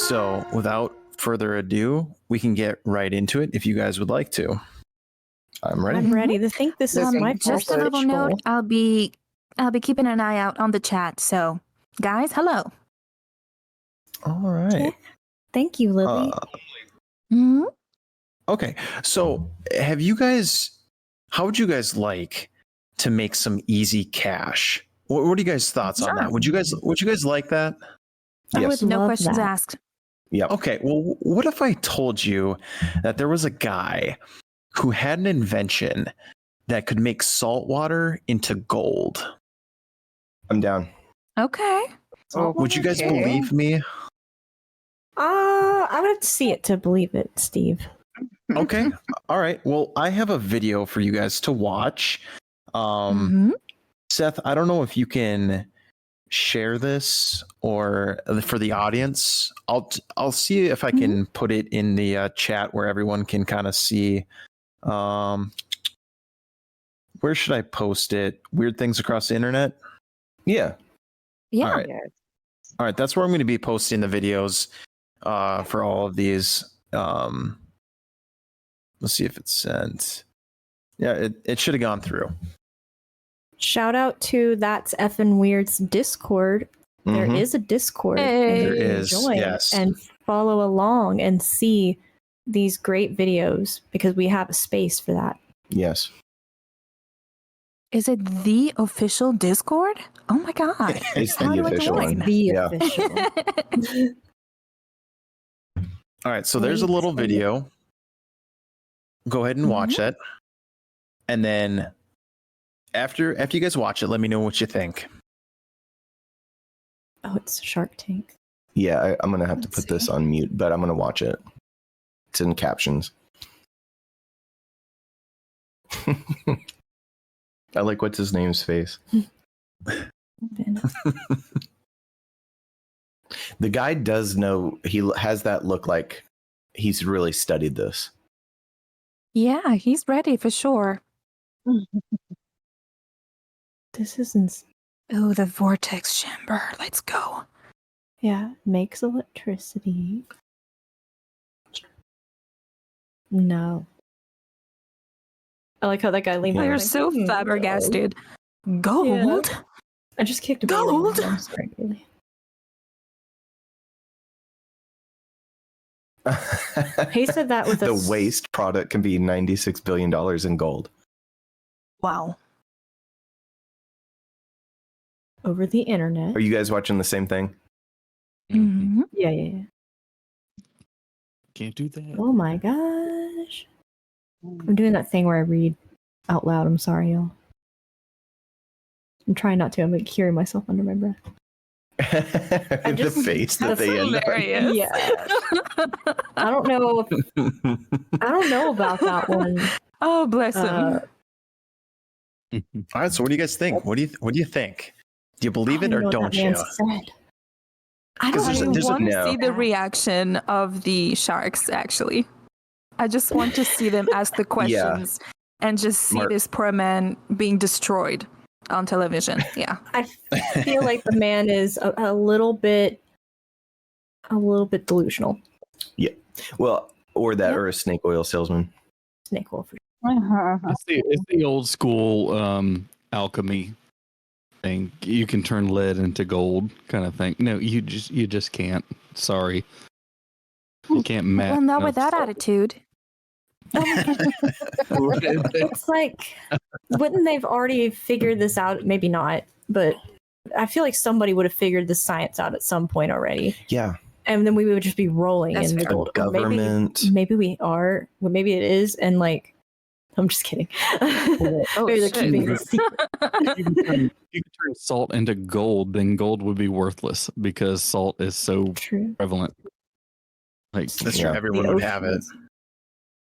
So without further ado, we can get right into it if you guys would like to. I'm ready. I'm ready. I think this is my Just a little note. I'll be keeping an eye out on the chat. So, guys, hello. All right. Yeah. Thank you, Lily. Okay. So how would you guys like to make some easy cash? What are you guys' thoughts on that? Would you guys like that? I Yes. would No love questions that. asked. Yeah. Okay. Well, what if I told you that there was a guy who had an invention that could make salt water into gold? I'm down. Okay. Would you guys believe me? I would have to see it to believe it, Steve. Okay. All right. Well, I have a video for you guys to watch. Seth, I don't know if you can share this or for the audience. I'll see if I can put it in the chat where everyone can kind of see. Where should I post it? Weird Things Across the Internet? Yeah. Yeah. All right. All right. That's where I'm going to be posting the videos for all of these. Let's see if it's sent. Yeah, it should have gone through. Shout out to That's Effin' Weird's Discord. There is a Discord. Hey. There You can is, join yes. and follow along and see these great videos because we have a space for that. Yes. Is it the official Discord? Oh my god. It's How the do I official join? one. The Yeah. official. All right. So there's a little video. Go ahead and watch that. And then after you guys watch it, let me know what you think. Oh, it's Shark Tank. Yeah, I'm going to have to Let's put this see. on mute, but I'm going to watch it. It's in captions. I like what's his name's face. The guy does know, he has that look like he's really studied this. Yeah, he's ready for sure. This isn't. Oh, the vortex chamber. Let's go. Yeah, makes electricity. No. I like how that guy leaned Yeah. Oh, over. you're like, so flabbergasted. Gold? I just kicked a Gold? balloon. I'm sorry, Bailey. He said that with the a waste product can be $96 billion in gold. Wow. over the internet. Are you guys watching the same thing? Mm-hmm. Yeah. Can't do that. Oh my gosh. I'm doing that thing where I read out loud. I'm sorry, y'all. I'm trying not to. I'm like hearing myself under my breath. The face that That's they end up. hilarious. Yeah. I don't know. I don't know about that one. Oh, bless him. All right. So what do you guys think? What do you think? Do you believe it or don't you? I 'Cause don't there's a- want to no. see the reaction of the sharks, actually. I just want to see them ask the questions and just see Mark. this poor man being destroyed on television. Yeah. I feel like the man is a little bit delusional. Well, or that, Yeah. or a snake oil salesman. Snake Wolf. It's the old school alchemy thing. You can turn lead into gold kind of thing. No, you just can't. Sorry. You can't match. Well, not with that attitude. It's like, wouldn't they've already figured this out? Maybe not, but I feel like somebody would have figured the science out at some point already, Yeah. and then we would just be rolling That's in the fair. gold. Or Government. Maybe we are. Well, maybe it is, and like, I'm just kidding. Maybe they're shit. keeping the secret. If you could turn salt into gold, then gold would be worthless because salt is so True. prevalent. Like, That's true. Yeah. Everyone would have it.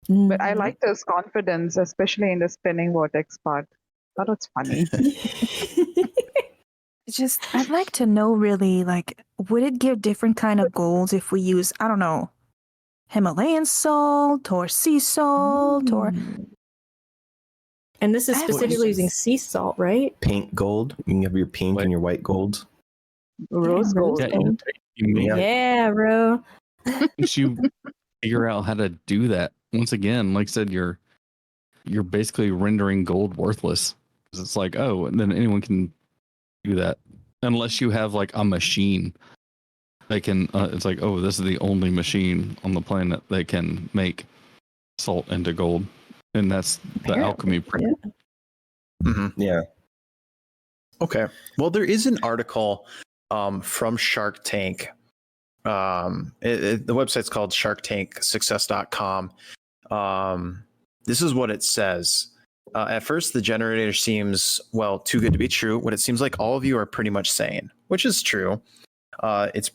But I like this confidence, especially in the spinning vortex part. Thought it's funny. It's just, I'd like to know really, like, would it give different kind of golds if we use, I don't know, Himalayan salt or sea salt or... And this is I have specifically using questions. sea salt, right? Pink gold. You can have your pink and your white golds. Rose gold. Yeah, gold. you mean- Yeah. Yeah, bro. once you figure out how to do that, once again, like I said, you're basically rendering gold worthless. 'Cause it's like, oh, and then anyone can do that unless you have like a machine. They can. It's like, oh, this is the only machine on the planet that can make salt into gold, and that's the alchemy. Yeah. Mm-hmm. Yeah. Okay. Well, there is an article from Shark Tank. The website's called sharktanksuccess.com. This is what it says. At first, the generator seems, well, too good to be true. What it seems like all of you are pretty much saying, which is true. It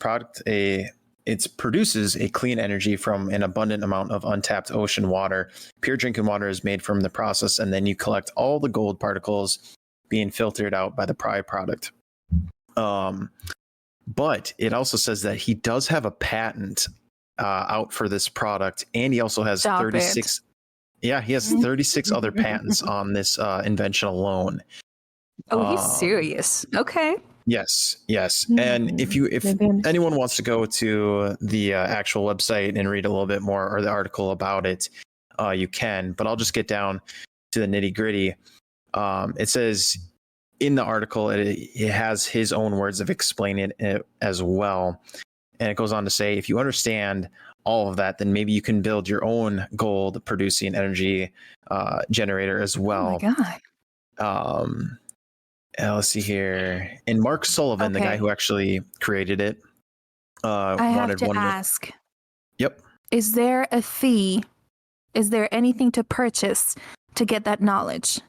produces a clean energy from an abundant amount of untapped ocean water. Pure drinking water is made from the process, and then you collect all the gold particles being filtered out by the byproduct. But it also says that he does have a patent out for this product, and he also has 36. Yeah, he has 36 other patents on this invention alone. Oh, he's serious. Okay. Yes. And if anyone wants to go to the actual website and read a little bit more, or the article about it, you can. But I'll just get down to the nitty gritty. It says in the article, it has his own words of explaining it as well. And it goes on to say, if you understand all of that, then maybe you can build your own gold producing energy generator as well. Oh my God. Let's see here. And Mark Sullivan, the guy who actually created it, I have to ask. Yep. Is there a fee? Is there anything to purchase to get that knowledge?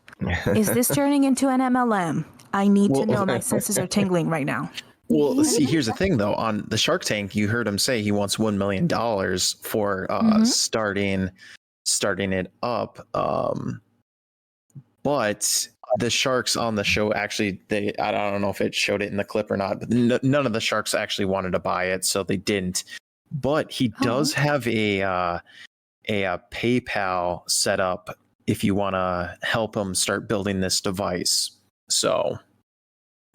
Is this turning into an MLM? I need to know. My senses are tingling right now. Well, see, here's the thing, though. On the Shark Tank, you heard him say he wants $1 million for starting it up. But the sharks on the show actually, I don't know if it showed it in the clip or not, but none of the sharks actually wanted to buy it, so they didn't. But he does have a PayPal set up if you want to help him start building this device. So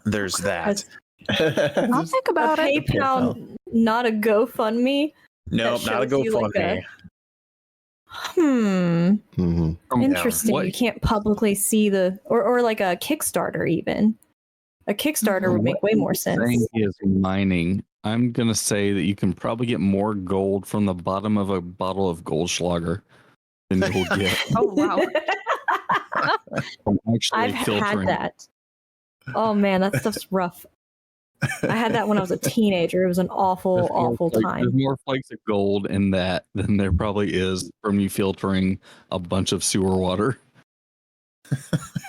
there's that. I'll think about it. PayPal, not a GoFundMe. Nope, not a GoFundMe. Interesting. You can't publicly see or like a Kickstarter even. A Kickstarter would make way more sense. Saying he is mining. I'm gonna say that you can probably get more gold from the bottom of a bottle of Goldschlager than you'll get. Oh wow! from actually I've filtering. had that. Oh man, that stuff's rough. I had that when I was a teenager. It was an awful time. There's more flakes of gold in that than there probably is from you filtering a bunch of sewer water.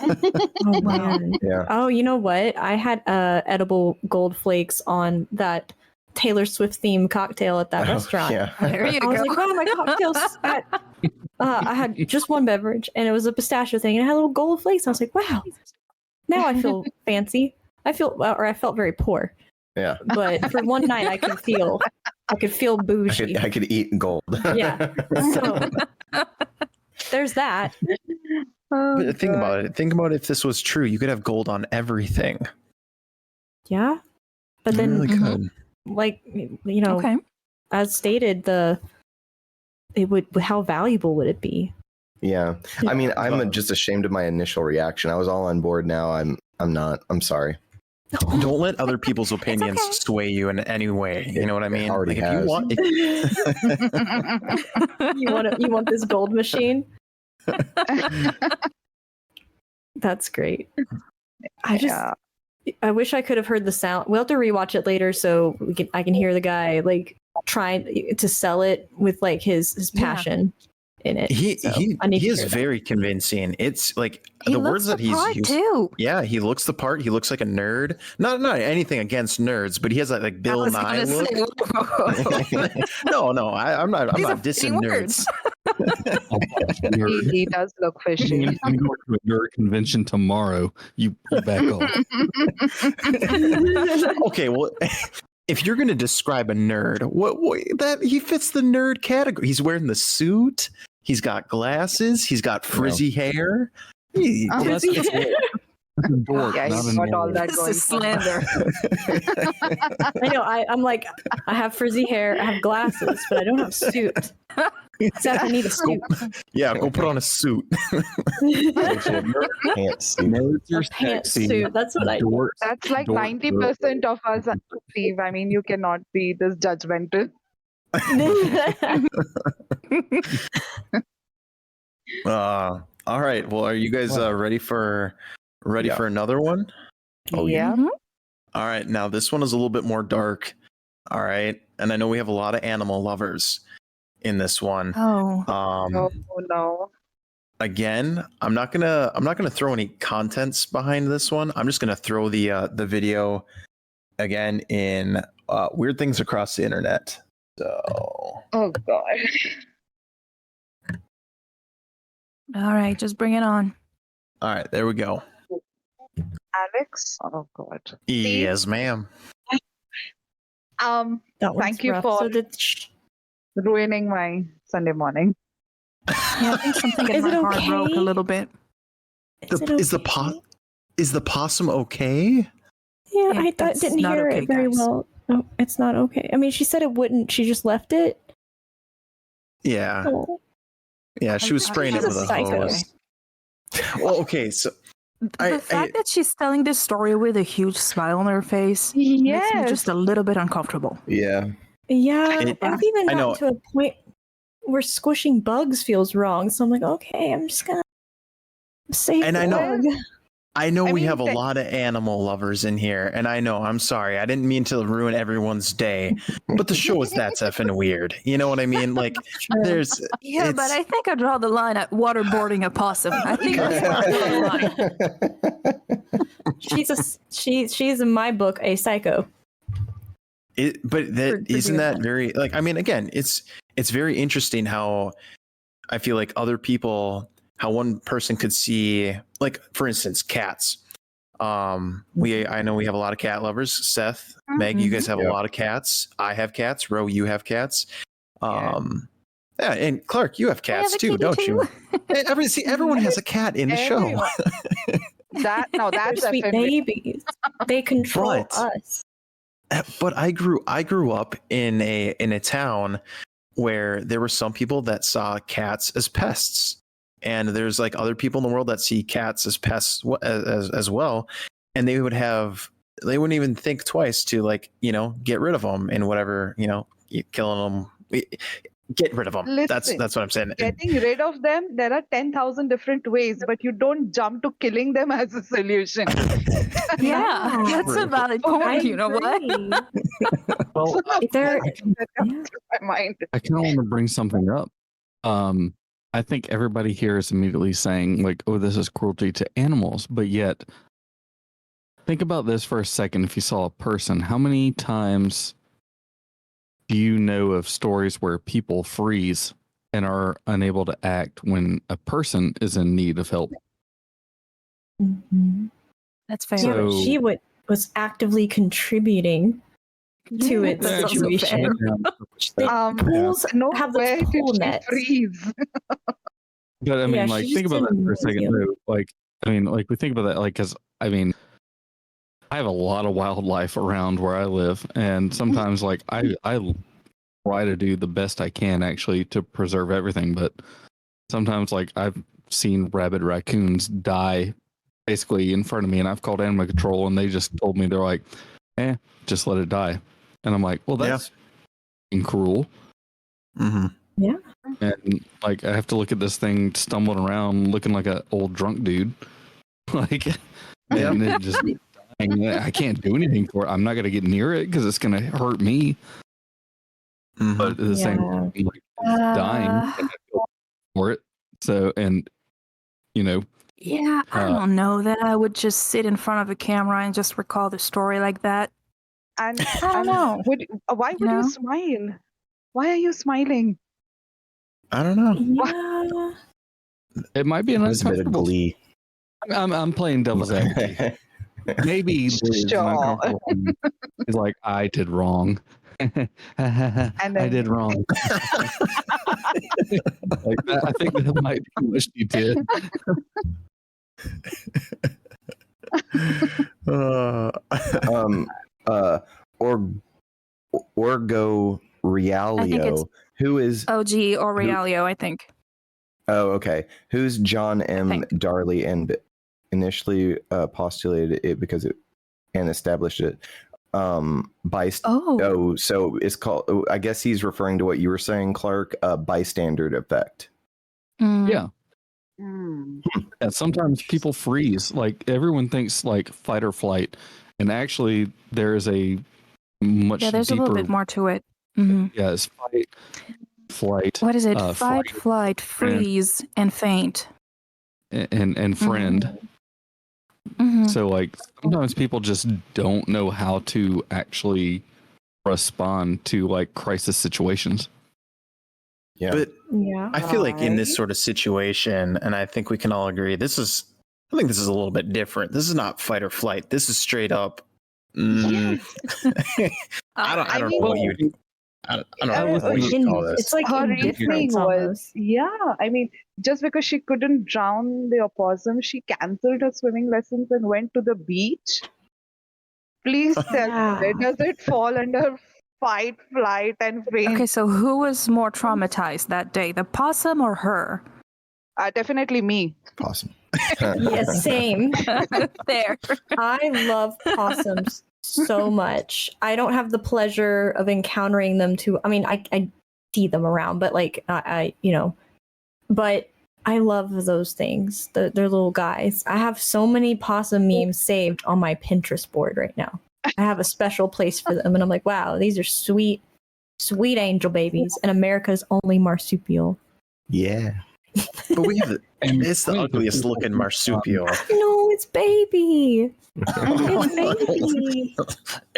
Oh man. Yeah. Oh, you know what? I had edible gold flakes on that Taylor Swift themed cocktail at that restaurant. Yeah. There you I was go. like, wow, my cocktail's I had just one beverage and it was a pistachio thing and it had little gold flakes. I was like, wow, now I feel fancy. I felt very poor. Yeah. But for one night I could feel bougie. I could eat gold. Yeah. So there's that. But think about it. Think about if this was true. You could have gold on everything. Yeah. But You then really could. like, you know, Okay. as stated, how valuable would it be? Yeah. I mean, I'm just ashamed of my initial reaction. I was all on board. Now I'm not. I'm sorry. Don't let other people's opinions okay. sway you in any way. You know what I mean? already If you has. want, You want this gold machine? That's great. I wish I could have heard the sound. We'll have to rewatch it later so I can hear the guy like trying to sell it with like his passion in it. he is hear that. very convincing. It's like He the looks words that the he's part, used. too. Yeah, he looks the part. He looks like a nerd. Not anything against nerds, but he has that like Bill Nye look. No, I'm not dissing nerds. He does look fishy. I'm going to a nerd convention tomorrow. You back off. Okay, well, if you're going to describe a nerd, what that he fits the nerd category. He's wearing the suit. He's got glasses. He's got frizzy hair. Well, that's a dork, Yeah, not he's an got all nerd. that This going is for him. slander. I know. I'm like, I have frizzy hair, I have glasses, but I don't have a suit. Except I need a suit. Yeah, go put on a suit. Can't see. Nerds are A sexy. pantsuit. That's what I do. Dorks, That's like dorks are 90% of us, Steve. I mean, you cannot be this judgmental. All right. Well, are you guys ready for Yeah. another one? Oh, yeah. Mhm. All right. Now this one is a little bit more dark. All right, and I know we have a lot of animal lovers in this one. Oh, Oh no. Again, I'm not gonna throw any contents behind this one. I'm just gonna throw the video again in weird things across the internet. So Oh god. all right. Just bring it on. all right, there we go. Alex? Oh god. Yes, ma'am. That one's Thank you rough. for- So Ruining my Sunday morning. Yeah, I think something in Is my it heart broke a okay? little bit. Is the possum okay? Yeah, Yeah, I that's didn't not hear okay, it very guys. well. No, it's not okay. I mean, she said it wouldn't. She just left it. Yeah, Oh, yeah. She was spraying it She's with a a psycho. hose. Well, okay, so The fact that she's telling this story with a huge smile on her face makes me Yes. just a little bit uncomfortable. Yeah. yeah. It- I've even I know. gotten to a point where squishing bugs feels wrong. So I'm like, okay, I'm just gonna save And the I know- bug. I know I we mean, have a the- lot of animal lovers in here, and I know I'm sorry. I didn't mean to ruin everyone's day, but the show is that's effing weird. You know what I mean? Like, there's Yeah, but it's- I think I draw the line at waterboarding a possum. I think that's where I draw the line. She's in my book a psycho. but that for isn't doing that that. very like? I mean, again, it's very interesting how I feel like other people, how one person could see, like for instance, cats. I know we have a lot of cat lovers. Seth, Meg, you guys have a Yeah. lot of cats. I have cats. Ro, you have cats. Yeah. Yeah, and Clark, you have I cats have a too, kitty don't you? too. Everyone has a cat in the show. Everyone. That's They're sweet FMV. babies. They control But- us. But I grew up in a town where there were some people that saw cats as pests, and there's like other people in the world that see cats as pests as well, and they wouldn't even think twice to, like, get rid of them and whatever, killing them. Get rid of them. Listen, That's what I'm saying. Getting rid of them, there are 10,000 different ways, but you don't jump to killing them as a solution. Yeah, that's a valid point. You know what? agree. Well, They're- That comes to my mind. I kind of want to bring something up. I think everybody here is immediately saying, like, oh, this is cruelty to animals. But yet, think about this for a second. If you saw a person, how many times do you know of stories where people freeze and are unable to act when a person is in need of help? Mhm. That's fair. Yeah, but So- she was actively contributing to Yeah, its that's also situation. fair. Pools no have the way did pool she nets. freeze. But I mean, Yeah, like, she think just about that didn't for a second. feel- Though. Like, I mean, like, we think about that, like, because I mean, I have a lot of wildlife around where I live, and sometimes, like, I try to do the best I can actually to preserve everything, but sometimes, like, I've seen rabid raccoons die basically in front of me, and I've called animal control, and they just told me, they're like, just let it die, and I'm like, well, that's f***ing cruel. Mm-hmm. And like, I have to look at this thing stumbling around looking like an old drunk dude. Like, and it just dying. I can't do anything for it. I'm not going to get near it because it's going to hurt me. Mm-hmm. But at the same time, like, it's dying and I feel for it. So, and, Yeah, I don't know that I would just sit in front of a camera and just recall the story like that. And I don't know. Why would know? you smile? Why are you smiling? I don't know. Yeah. it might be an There's a bit of uncomfortable. glee. I'm playing devil's advocate. Maybe Liz is Sure. uncomfortable and is like, I did wrong. I did wrong. Like that, I think that might be what she did. um or Orgo Realio, who is OG or Realio, I think. okay, who's John M. Darley and initially postulated it because it and established it so it's called, I guess he's referring to what you were saying, Clark, bystander effect. Yeah. Hmm. Yeah, sometimes people freeze. Like everyone thinks like fight or flight, and actually there is a much there's deeper. a little bit more to it. Mm-hmm. Yeah, it's fight, flight. What is it? Fight, flight, freeze, and faint. And friend. Mm-hmm. So like sometimes people just don't know how to actually respond to like crisis situations. Yeah. But Yeah. I feel like in this sort of situation, and I think we can all agree, I think this is a little bit different. This is not fight or flight. This is straight up. I don't know what you. I don't know what you call this. It's like Her indifference reasoning almost. I mean, just because she couldn't drown the opossum, she cancelled her swimming lessons and went to the beach. Please tell me, does it fall under fight, flight, and faint? Okay, so who was more traumatized that day, the possum or her? Definitely me. Possum. Yeah, same. There. I love possums so much. I don't have the pleasure of encountering them I mean, I see them around, but like I but I love those things. They're little guys. I have so many possum memes saved on my Pinterest board right now. I have a special place for them, and I'm like, wow, these are sweet, sweet angel babies, and America's only marsupial. Yeah. But we have it's the ugliest looking marsupial. No, it's baby. It's baby.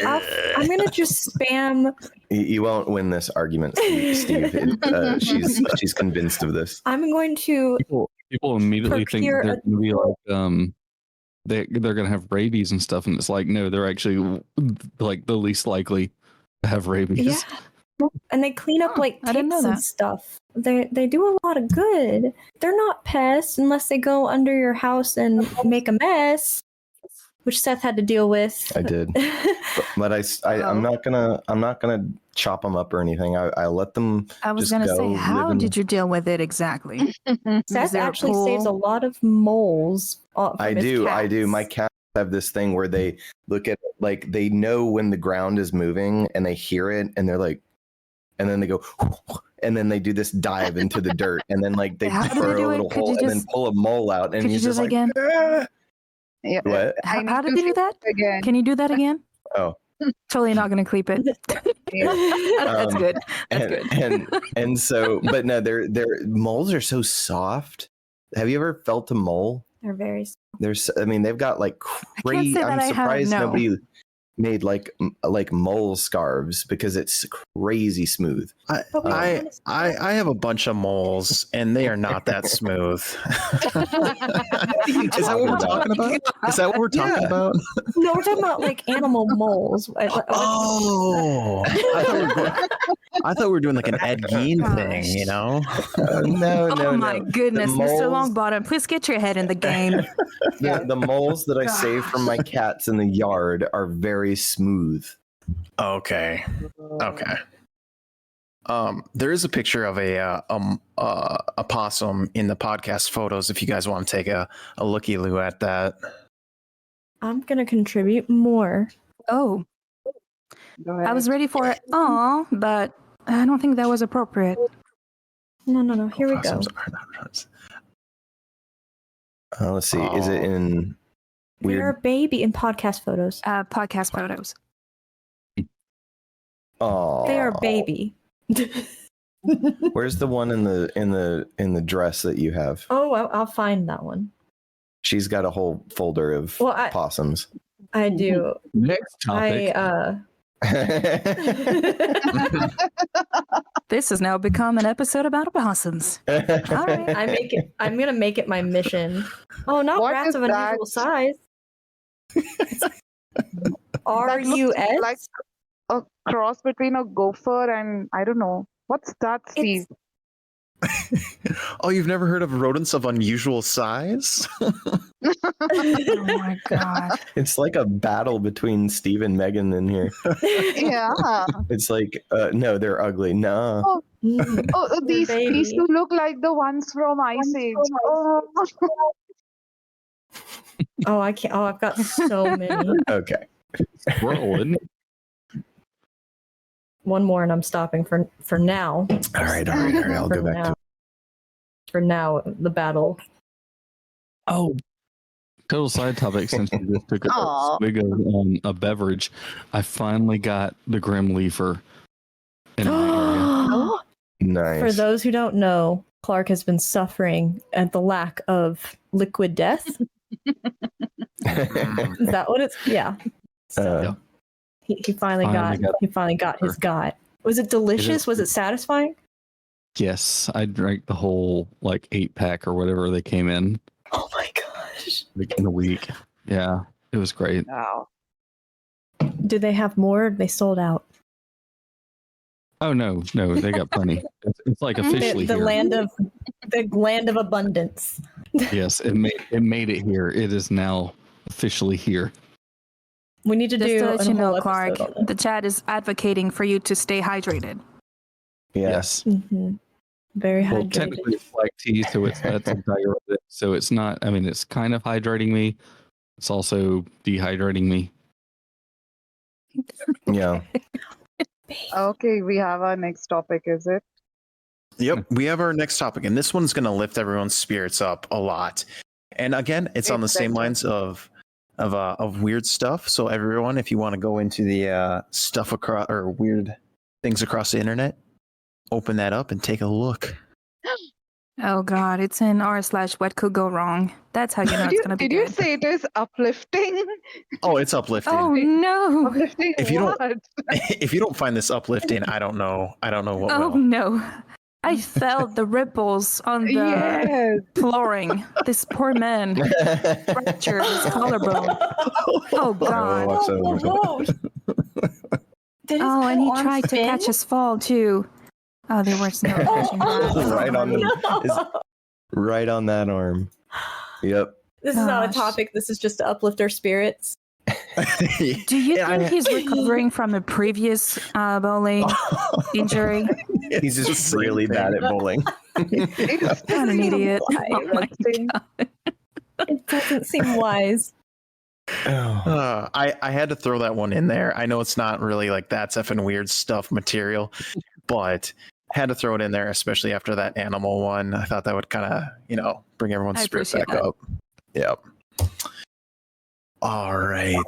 I'm gonna just spam. You won't win this argument, Steve. She's convinced of this. I'm going to. People immediately think procure they're going to be like they're going to have rabies and stuff, and it's like no, they're actually like the least likely to have rabies. Yeah, and they clean up like I didn't know ticks and that. stuff. They do a lot of good. They're not pests unless they go under your house and make a mess, which Seth had to deal with. I did, but I'm not gonna chop them up or anything. I let them. I was just going to go say, live how in- did you deal with it exactly? Seth there a actually saves a pool? lot of moles. From I his do. cats. My cats have this thing where they look at like they know when the ground is moving and they hear it and they're like, and then they go, and then they do this dive into the dirt and then like they How do they burrow do a it? little Could hole you and then just- pull a mole out and could you he's do just that like, again? "Ah." Yeah. What? How did they do that? Again. Can you do that again? Oh. Totally not going to clip it. That's good. That's good. And so, but no, their moles are so soft. Have you ever felt a mole? They're very. I mean, they've got like crazy. say that I'm I have, surprised no. nobody made like mole scarves because it's crazy smooth. But we I have a bunch of moles, and they are not that smooth. Is that what we're talking about? Is that what we're talking about? No, we're talking about like animal moles. Oh, I thought we were doing like an Ed Gein thing, you know? No, Oh my goodness, The Mr. moles- Longbottom, please get your head in the game. The moles that I save from my cats in the yard are very smooth. Okay. There is a picture of a possum in the podcast photos. If you guys want to take a looky-loo at that. I'm gonna contribute more. Oh, Go ahead. I was ready for it. Aw, but I don't think that was appropriate. No. Here we go. Possums are not rodents. Let's see. Is it in They're a weird? baby in podcast photos. Podcast photos. Oh, They are a baby. Where's the one in the dress that you have? Oh, I'll find that one. She's got a whole folder of Well, possums. I do. Next topic. This has now become an episode about opossums. All right. I'm gonna make it my mission. Oh, not What rats is of unusual that? size. That looks RUS? like a cross between a gopher and I don't know. What's that, Steve? Oh, you've never heard of rodents of unusual size? Oh my god. It's like a battle between Steve and Megan in here. Yeah. It's like, no, they're ugly. No. Oh, Mm. oh, these baby. two look like the ones from Ice Age. Oh. Oh, I can't. Oh, I've got so many. Okay. Squirrel, isn't it? One more, and I'm stopping for now. All right. I'll go back to For now, the battle. Oh, total side topic. Since we just took a Aw. swig of a beverage, I finally got the Grim Leafer in my area. Nice. For those who don't know, Clark has been suffering at the lack of liquid death. Is that what it's? Yeah. So Yeah. he finally got his got. Was it delicious? Was it satisfying? Yes, I drank the whole like 8-pack or whatever they came in Oh my gosh. like, in a week. Yeah, it was great. Wow. Do they have more? They sold out. Oh no, they got plenty. It's like officially The here. land of abundance. Yes, it made it here. It is now officially here. We need to Just do to let you a whole know, Clark, episode on the chat is advocating for you to stay hydrated. Yeah. Yes. it. Mhm. Very Well, hydrated. technically it's black tea, so that's a diuretic. So it's not. I mean, it's kind of hydrating me. It's also dehydrating me. Yeah. Okay, we have our next topic, is it? Yep, we have our next topic, and this one's going to lift everyone's spirits up a lot. And again, it's on the same lines of weird stuff. So everyone, if you want to go into the stuff across or weird things across the internet, open that up and take a look. Oh god, it's in r/what could go wrong. That's how you know it's gonna be Did you good. say it is uplifting? Oh, it's uplifting. Oh no! Uplifting If you don't- what? If you don't find this uplifting, I don't know what Oh will. no! I felt the ripples on the Yes. flooring. This poor man fractured his collarbone. Oh god! walks over. Did his Oh, and he arm tried to spin? catch his fall too. Oh, there was no catching that. Right on the- No. Right on that arm. Yep. This is not a Gosh. topic. This is just to uplift our spirits. Do you Yeah, think he's recovering from a previous bowling injury? He's It's the just same really thing. bad at bowling. It's What an idiot! Why? Oh my Uplifting. It doesn't seem wise. I had to throw that one in there. I know it's not really like that's effing weird stuff material, but had to throw it in there, especially after that animal one. I thought that would kind of, bring everyone's I spirits appreciate back that. up. Yep. All right.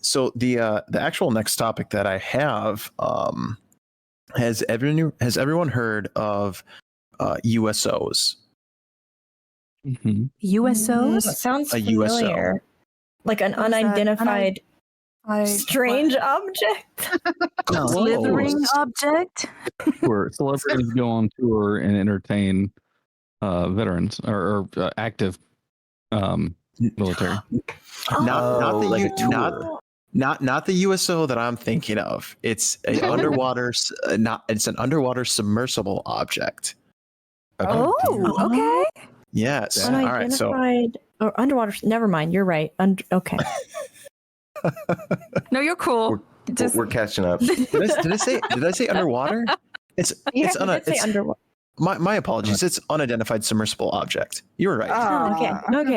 So the actual next topic that I have, has everyone heard of USOs? Mhm. USOs? That sounds A USO. familiar. Like an What is that? unidentified strange object. slithering object? Where celebrities go on tour and entertain veterans or active military. Not the like a U- tour. not the USO that I'm thinking of. It's a underwater it's an underwater submersible object. Okay. Oh, okay. Yes. All right. So Unidentified or underwater. Never mind. You're right. Okay. No, you're cool. Just We're catching up. did I say underwater? It's Yeah, it's, you did say it's underwater. my apologies. It's unidentified submersible object. You were right.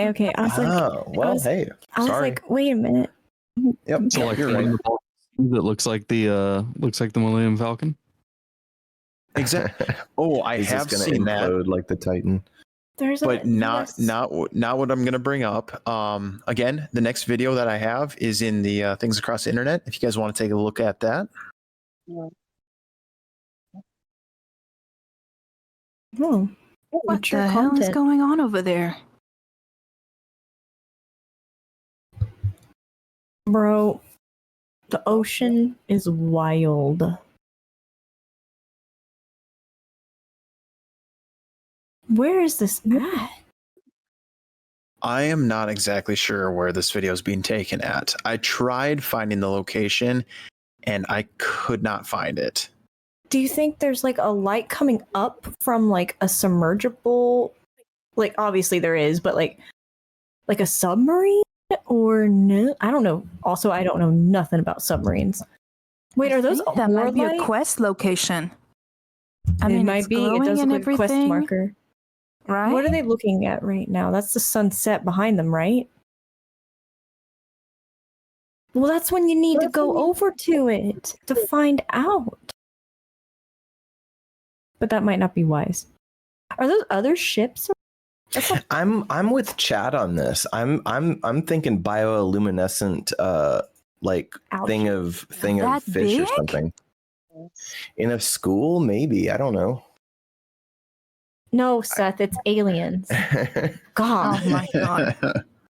Okay. I was like, Oh, well, was- hey. I was sorry. like, wait a minute. Yep. So like You're the right. one that looks like the Millennium Falcon. Exactly. Oh, I He's have just gonna seen that, implode like the Titan. There's but a not US not what I'm going to bring up. Again, the next video that I have is in the things across the internet. If you guys want to take a look at that. Oh, what mature the hell is content. going on over there? Bro, the ocean is wild. Where is this at? I am not exactly sure where this video is being taken at. I tried finding the location and I could not find it. do you think there's like a light coming up from like a submergible? Like obviously there is, but like a submarine or no? I don't know. Also, I don't know nothing about submarines. Wait, are those That might be light? a quest location. I It mean, might it's be. It glowing does and look like a quest everything, marker. right? What are they looking at right now? That's the sunset behind them, right? Well, that's when you need to go over to it to find out. But that might not be wise. Are those other ships? That's not I'm with Chad on this. I'm thinking bioluminescent like Ouch. thing of That fish or big? something. In a school, maybe. I don't know. No, Seth, it's aliens. God. Oh my god.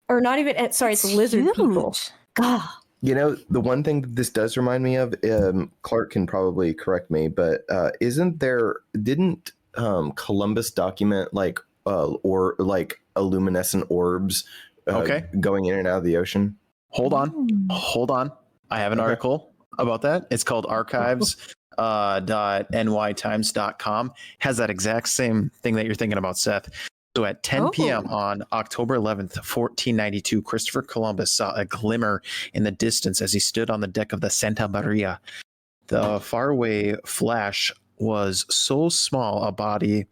Or not even, sorry, it's lizard people. huge. God. You know, the one thing that this does remind me of, Clark can probably correct me, but didn't Columbus document like or like luminescent orbs going in and out of the ocean? Hold on. I have an article about that. It's called archives.nytimes.com. Has that exact same thing that you're thinking about, Seth. So at 10 p.m. on October 11th, 1492, Christopher Columbus saw a glimmer in the distance as he stood on the deck of the Santa Maria. The faraway flash was so small a body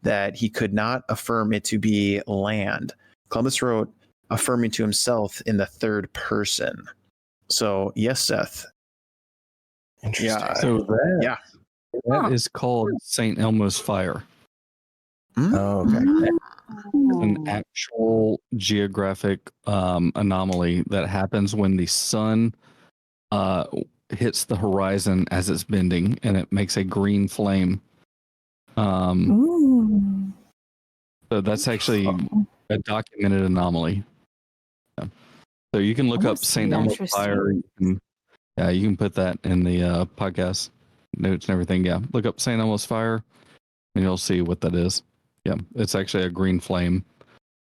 that he could not affirm it to be land. Columbus wrote, affirming to himself in the third person. So, yes, Seth. Interesting. Yeah. So that is Huh. called St. Elmo's fire. Oh, okay. It's an actual geographic anomaly that happens when the sun hits the horizon as it's bending, and it makes a green flame. Ooh. So that's actually a documented anomaly. Yeah. So you can look up St. Elmo's fire. You can put that in the podcast notes and everything. Yeah, look up St. Elmo's fire, and you'll see what that is. Yeah, it's actually a green flame.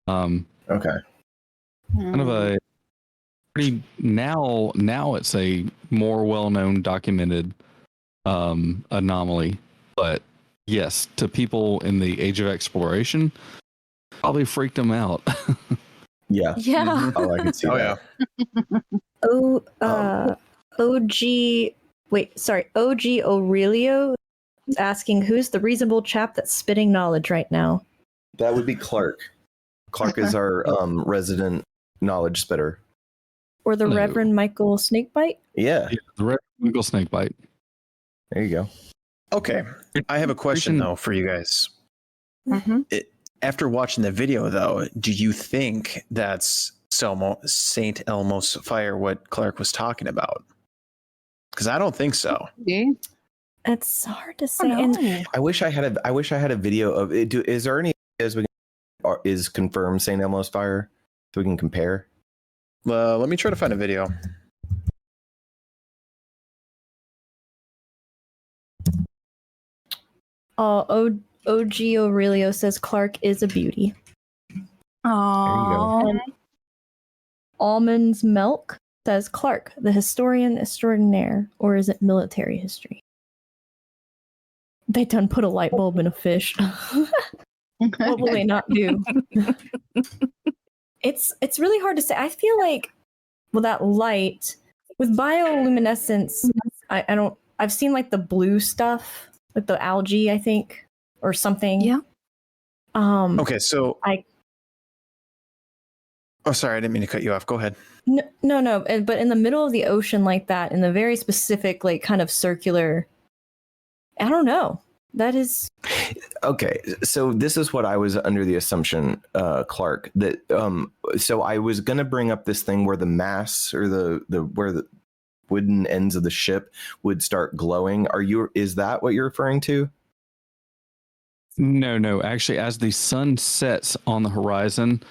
Okay. Kind of a pretty now it's a more well-known documented anomaly, but yes, to people in the age of exploration, probably freaked them out. Yeah. Yeah. Oh, I can see that. OG Aurelio is asking who's the reasonable chap that's spitting knowledge right now. That would be Clark. Clark is our resident knowledge spitter. Or the No. Reverend Michael Snakebite? Yeah. The red eagle snake bite. There you go. Okay. I have a question, though, for you guys. Mm-hmm. After watching the video, though, do you think that's St. Elmo's fire what Clark was talking about? Because I don't think so. Okay. It's hard to say. And I wish I had a video of it. Is there any videos we can, is confirmed St. Elmo's fire so we can compare? Let me try to find a video. OG Aurelio says Clark is a beauty. Oh, And Almonds Milk says Clark, the historian extraordinaire, or is it military history? They done put a light bulb in a fish. What will they not do? It's really hard to say. I feel like with that light, with bioluminescence, I've seen like the blue stuff, like the algae, I think, or something. Yeah. Okay, so I- Oh, sorry, I didn't mean to cut you off. Go ahead. No. But in the middle of the ocean like that, in the very specific, like kind of circular, I don't know. That is Okay, so this is what I was under the assumption, Clark, that so I was gonna bring up this thing where the masts or the where the wooden ends of the ship would start glowing. Is that what you're referring to? No. Actually, as the sun sets on the horizon,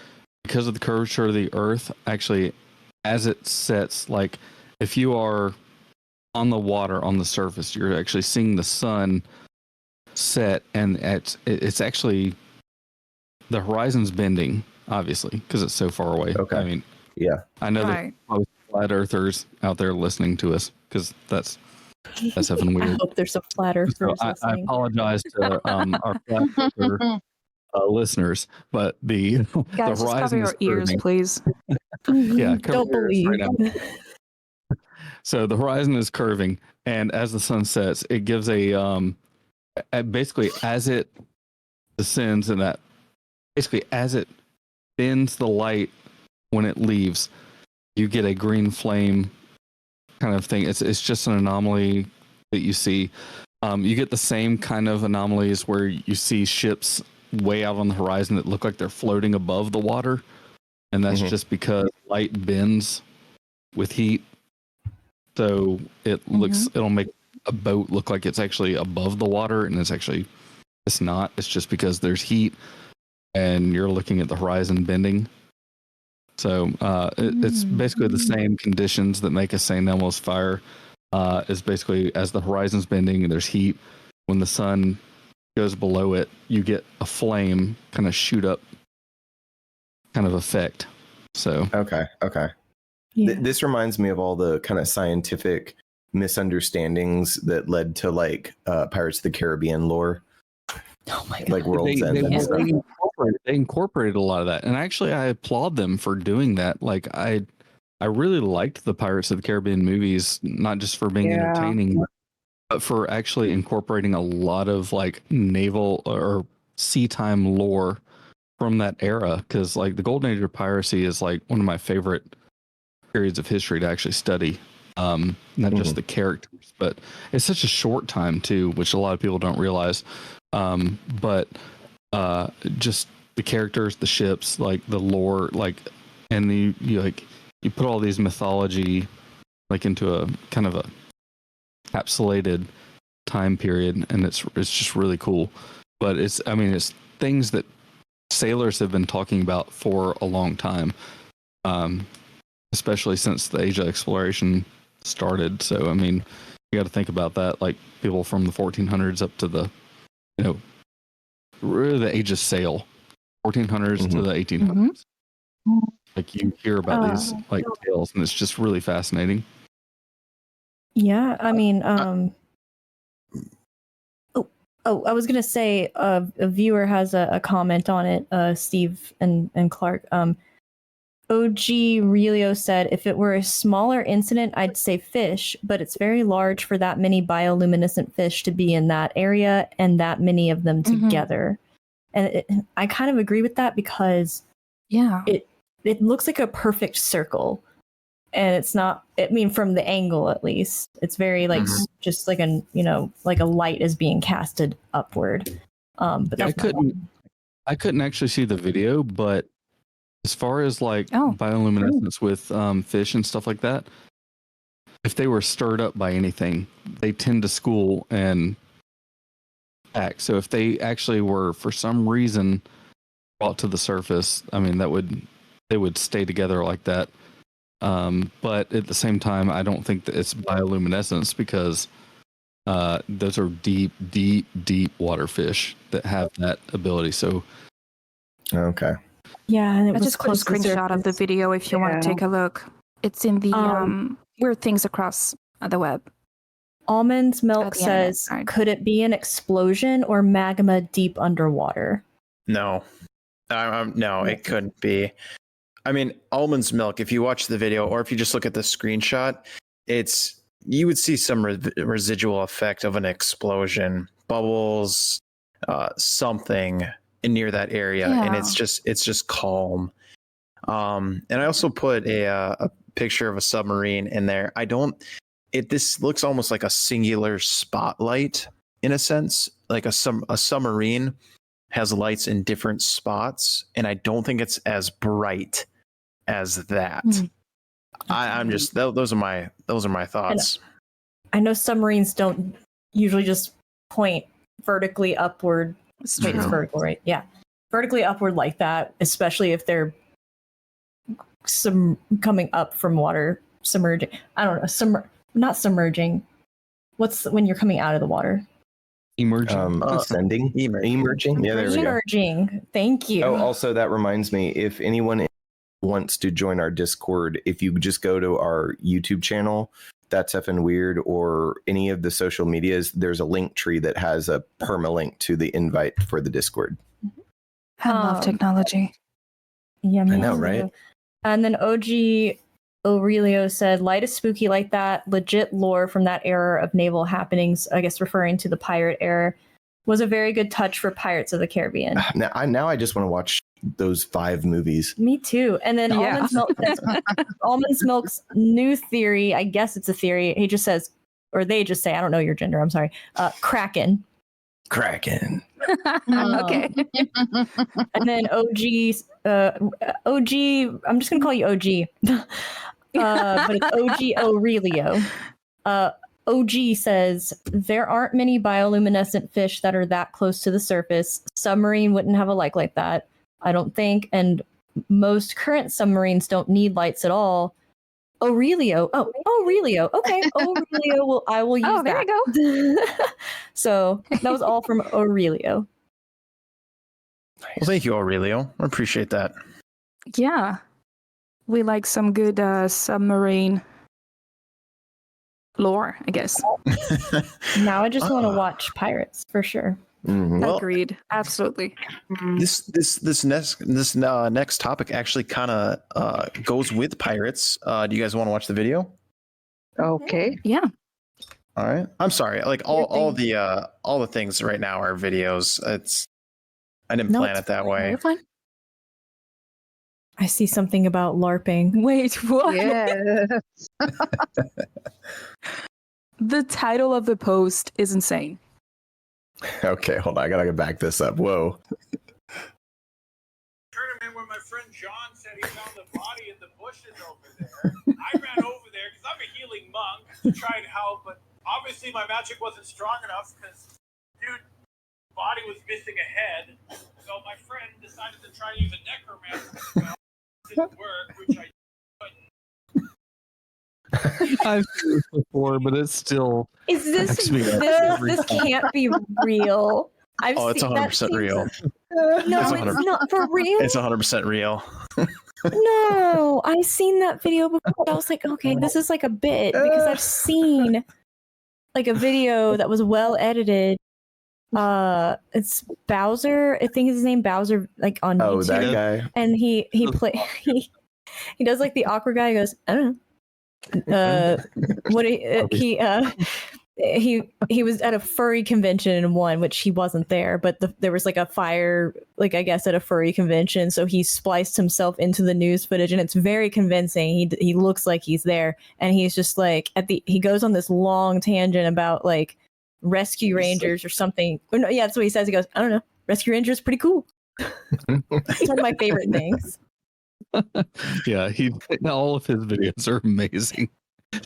because of the curvature of the Earth, actually, as it sets, like if you are on the water on the surface, you're actually seeing the sun set, and it's actually the horizon's bending, obviously, because it's so far away. Okay. I mean, Yeah. I know right. that probably flat earthers out there listening to us, because that's That's effing I weird. hope there's a flat So earthers I listening. apologize to our flat earther, listeners, but the Guys, just cover horizon is your ears, curving. please. Yeah, cover Don't your ears believe. right now. So the horizon is curving, and as the sun sets, it gives basically as it descends, and that basically as it bends the light when it leaves, you get a green flame kind of thing. It's just an anomaly that you see. You get the same kind of anomalies where you see ships way out on the horizon that look like they're floating above the water, and that's just because light bends with heat. So it'll make a boat look like it's actually above the water, and it's not. It's just because there's heat, and you're looking at the horizon bending. So it's basically the same conditions that make a St. Elmo's fire. Is basically as the horizon's bending and there's heat. When the sun goes below it, you get a flame kind of shoot up kind of effect. So Okay. Yeah. This reminds me of all the kind of scientific misunderstandings that led to like Pirates of the Caribbean lore, Oh my god. like World's End and stuff. they incorporated a lot of that, and actually I applaud them for doing that. Like I really liked the Pirates of the Caribbean movies, not just for being Yeah. entertaining, but for actually incorporating a lot of like naval or sea time lore from that era. Because like the Golden Age of piracy is like one of my favorite periods of history to actually study. Not just the characters, but it's such a short time too, which a lot of people don't realize. But just the characters, the ships, like the lore, like, and you put all these mythology like into a kind of a encapsulated time period, and it's just really cool. But it's things that sailors have been talking about for a long time, especially since the age of exploration started. So I mean, you got to think about that, like people from the 1400s up to the really the age of sail, 1400s to the 1800s. Like you hear about these like tales, and it's just really fascinating. Yeah, I mean, I was gonna say, a viewer has a comment on it. Steve and Clark. OG Relio said, if it were a smaller incident, I'd say fish, but it's very large for that many bioluminescent fish to be in that area and that many of them together. And I kind of agree with that because it looks like a perfect circle. And it's not, I mean, from the angle at least, it's very like just like like a light is being casted upward. But I couldn't actually see the video, but as far as like bioluminescence with fish and stuff like that, if they were stirred up by anything, they tend to school and act. So if they actually were for some reason brought to the surface, I mean they would stay together like that. But at the same time, I don't think that it's bioluminescence because those are deep water fish that have that ability. So okay. Yeah, and I just put a screenshot of the video if you want to take a look. It's in the Weird Things Across the Web. Almond's Milk says, could it be an explosion or magma deep underwater? No. No, it couldn't be. I mean, Almond's Milk, if you watch the video or if you just look at the screenshot, you would see some residual effect of an explosion, bubbles, something near that area, and it's just calm. And I also put a picture of a submarine in there. This looks almost like a singular spotlight in a sense, like a submarine has lights in different spots, and I don't think it's as bright as that. I'm just those are my thoughts. I know submarines don't usually just point vertically upward. Wait, it's vertical, right? Yeah, vertically upward like that, especially if they're coming up from water, submerging. I don't know, not submerging. What's when you're coming out of the water? Emerging. Ascending. Emerging. Yeah, there we go. Emerging. Thank you. Oh, also that reminds me, if anyone wants to join our Discord, if you just go to our YouTube channel, That's Effing Weird or any of the social medias, there's a link tree that has a permalink to the invite for the Discord. I love technology. Yeah, I know, right? And then OG Aurelio said, light is spooky like that. Legit lore from that era of naval happenings, I guess referring to the pirate era, was a very good touch for Pirates of the Caribbean. Now I just want to watch those 5 movies. Me too. And then Yeah. Almonds Milk says, Almonds Milk's new theory, I guess it's a theory. He just says, or they just say, I don't know your gender, I'm sorry. Kraken. Kraken. Okay. And then OG, I'm just gonna call you OG. But it's OG Aurelio. OG says there aren't many bioluminescent fish that are that close to the surface. Submarine wouldn't have a light like that, I don't think, and most current submarines don't need lights at all. Aurelio. Oh, Aurelio. Okay, Aurelio. I will use there that. you go. So that was all from Aurelio. Well, thank you, Aurelio. I appreciate that. Yeah. We like some good submarine lore, I guess. Now I just want to watch Pirates for sure. Mhm. Well, Agreed. Absolutely. This next topic actually kind of goes with pirates. Do you guys want to watch the video? Okay. Yeah. All right. I'm sorry. Like all the things right now are videos. I didn't plan it that way. You're fine. I see something about LARPing. Wait, what? Yes. The title of the post is insane. Okay, hold on. I gotta back this up. Whoa. Tournament where my friend John said he found the body in the bushes over there. I ran over there because I'm a healing monk to try and help, but obviously my magic wasn't strong enough because dude body was missing a head. So my friend decided to try and use a necromancer spell. It didn't work, which I couldn't. I've seen this before, but it's still Is this cracks me up every this time. can't be real? Oh, it's 100% real. No, It's it's 100% not for real. It's 100% real. No, I've seen that video before. I was like, okay, this is like a bit because I've seen like a video that was well edited. It's Bowser. I think his name Bowser, like on Oh, YouTube. that guy. And he does like the awkward guy. He goes, I don't know. He was at a furry convention and won, which he wasn't there, but there was like a fire, like I guess at a furry convention. So he spliced himself into the news footage, and it's very convincing. He looks like he's there, and he's just like he goes on this long tangent about like rescue rangers or something. Or no, yeah, that's what he says. He goes, I don't know, rescue rangers, pretty cool. It's one of my favorite things. Yeah, all of his videos are amazing.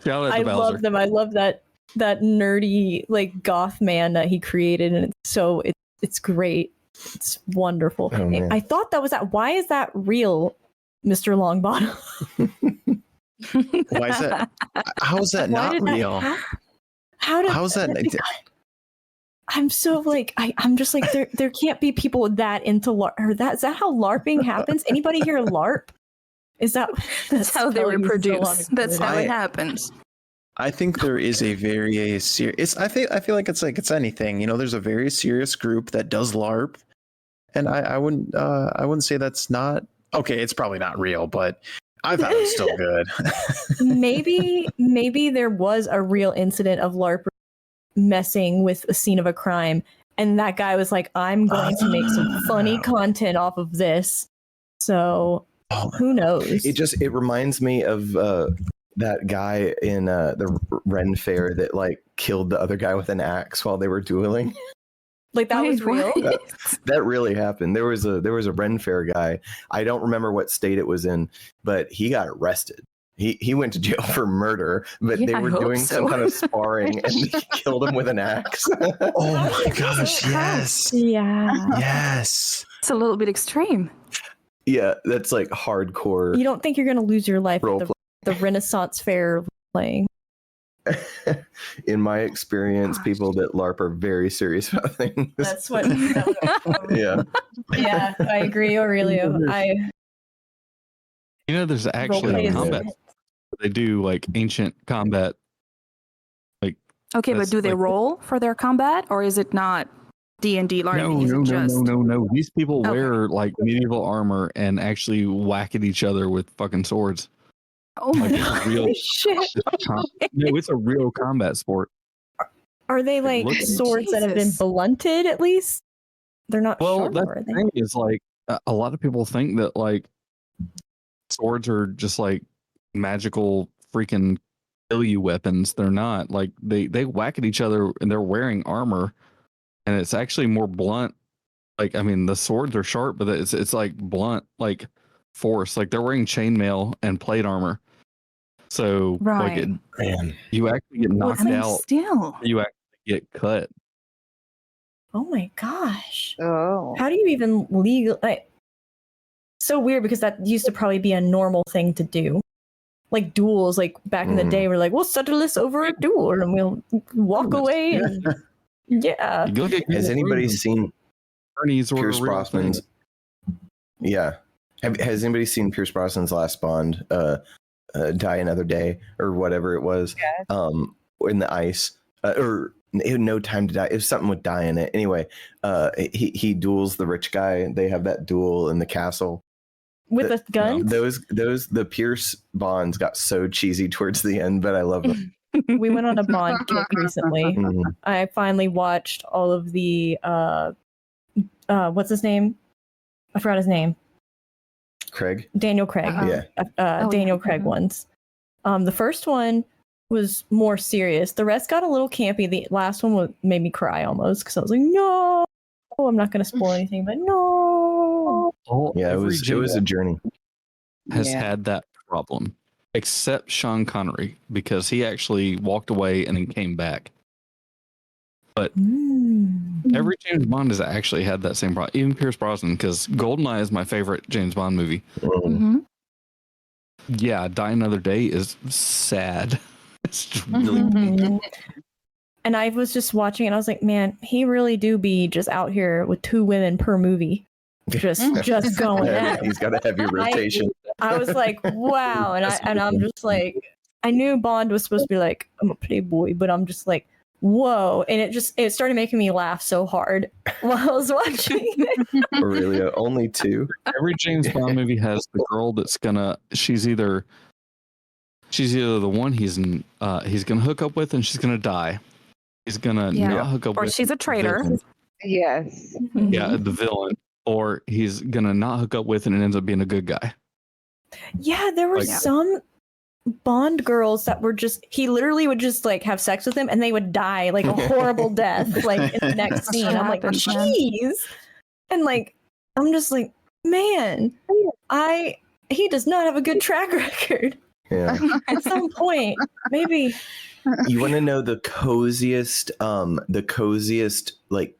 Shout out to I Bowser. love them. I love that nerdy like goth man that he created, and it's great. It's wonderful. Oh, man. I thought that was that. Why is that real, Mr. Longbottom? Why is that? How is that Why not did that real? How is that? I'm so like I'm just like there can't be people that into LARP. Or is that how LARPing happens? Anybody here LARP? Is that That's how they telling me so reproduce. long. That's how I- it happens. I think there is a very serious. I feel like it's anything. You know, there's a very serious group that does LARP, and I wouldn't say that's not okay. It's probably not real, but I thought it was still good. maybe there was a real incident of LARP messing with a scene of a crime, and that guy was like, I'm going to make some funny content off of this. So who knows? It reminds me of that guy in the Ren Fair that like killed the other guy with an axe while they were dueling. Like that was real. That really happened. There was a Ren Fair guy. I don't remember what state it was in, but he got arrested. He went to jail for murder, but Yeah, they I were hope doing so. some kind of sparring and they killed him with an axe. Oh my gosh! Yes, Yeah. yes. It's a little bit extreme. Yeah, that's like hardcore. You don't think you're going to lose your life Role at the Renaissance Fair playing? In my experience, people that LARP are very serious about things. That's what. Yeah. Yeah, I agree, Aurelio. You know, there's actually Roleplay is- combat. They do like ancient combat Okay, but That's do they like- roll for their combat, or is it not D&D learning? No. These people Okay. wear like medieval armor and actually whack at each other with fucking swords. Oh my Like it's god! a real, Shit. no, it's a real combat sport. Are they like looks- swords that have been Jesus. blunted at least? They're not Well, sharp, that's are the they? thing is like a lot of people think that like swords are just like magical freaking kill you weapons. They're not. Like they whack at each other and they're wearing armor, and it's actually more blunt. Like I mean, the swords are sharp, but it's like blunt, like force. Like they're wearing chainmail and plate armor. So like Right. Man. you actually get knocked I mean, out. still. You actually get cut. Oh my gosh. Oh. How do you even legal? So weird because that used to probably be a normal thing to do. Like duels, like back in the day, we're like, we'll settle this over a duel and we'll walk away. And yeah. You look at Has anybody seen attorneys or Pierce Brosnan's? Yeah. Has anybody seen Pierce Brosnan's last Bond, Die Another Day or whatever it was? Yes. In the ice, or No Time to Die. It was something with die in it. Anyway, he duels the rich guy. They have that duel in the castle. With a gun? The Pierce Bonds got so cheesy towards the end, but I love them. We went on a Bond kick recently. Mhm. I finally watched all of the what's his name? I forgot his name. Craig. Daniel Craig. Uh-huh. Yeah. Daniel yeah. Craig Mhm. ones. The first one was more serious. The rest got a little campy. The last one made me cry almost because I was like, no. I'm not going to spoil anything, but no. Yeah, it Every was James a journey. has Yeah. had that problem, except Sean Connery, because he actually walked away and then came back. Mm. Every James Bond has actually had that same problem, even Pierce Brosnan, because Goldeneye is my favorite James Bond movie. Mhm. Mhm. Yeah, Die Another Day is sad. It's just really Mhm. And I was just watching it. And I was like, man, he really do be just out here with 2 women per movie, just going Yeah, at it. he's got a heavy rotation. I was like, wow. And I'm just like, I knew Bond was supposed to be like, I'm a playboy, but I'm just like, whoa. And it started making me laugh so hard while I was watching it. Aurelia, only 2. every James Bond movie has the girl that's gonna she's either the one he's gonna hook up with and she's gonna die. He's gonna Yeah. not hook up Or with she's a the traitor. villain. Yes. Yeah, the villain. Or he's gonna not hook up with and it ends up being a good guy. Yeah, there were Like- some Bond girls that were just, he literally would just like have sex with them and they would die like a horrible death, like in the next That's scene. what I'm like, happens, man. jeez. And like, I'm just like, man, he does not have a good track record. Yeah. At some point, maybe. You want to know the coziest like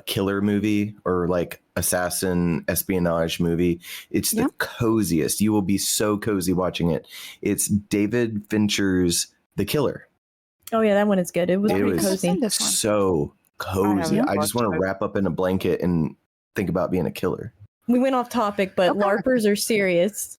killer movie or like assassin espionage movie? It's the Yeah. coziest. You will be so cozy watching it. It's David Fincher's The Killer. Oh yeah, that one is good. It was It pretty was cozy. This one. so cozy. haven't I just watched want to it. wrap up in a blanket and think about being a killer. We went off topic, but Okay. LARPers are serious.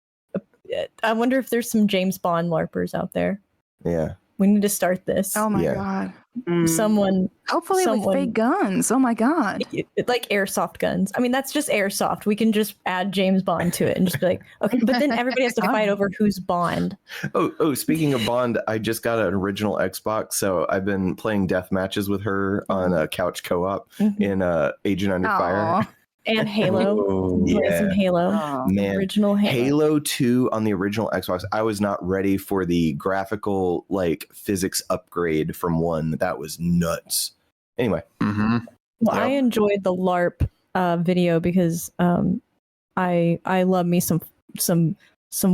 I wonder if there's some James Bond LARPers out there. Yeah. We need to start this. Oh my Yeah. god. Mm. Someone Hopefully with Someone- fake guns. Oh my god. like airsoft guns. I mean, that's just airsoft. We can just add James Bond to it and just be like, okay. But then everybody has to fight over who's Bond. Oh, speaking of Bond, I just got an original Xbox, so I've been playing death matches with her on a couch co-op Mhm. in Agent Under Fire. Aw. And Halo. Oh, Play some yeah. Halo. Oh. Man, Original Halo. Halo 2 on the original Xbox, I was not ready for the graphical like physics upgrade from 1. That was nuts. Anyway, Mm-hmm. Well, I Yeah. enjoyed the LARP video because I love me some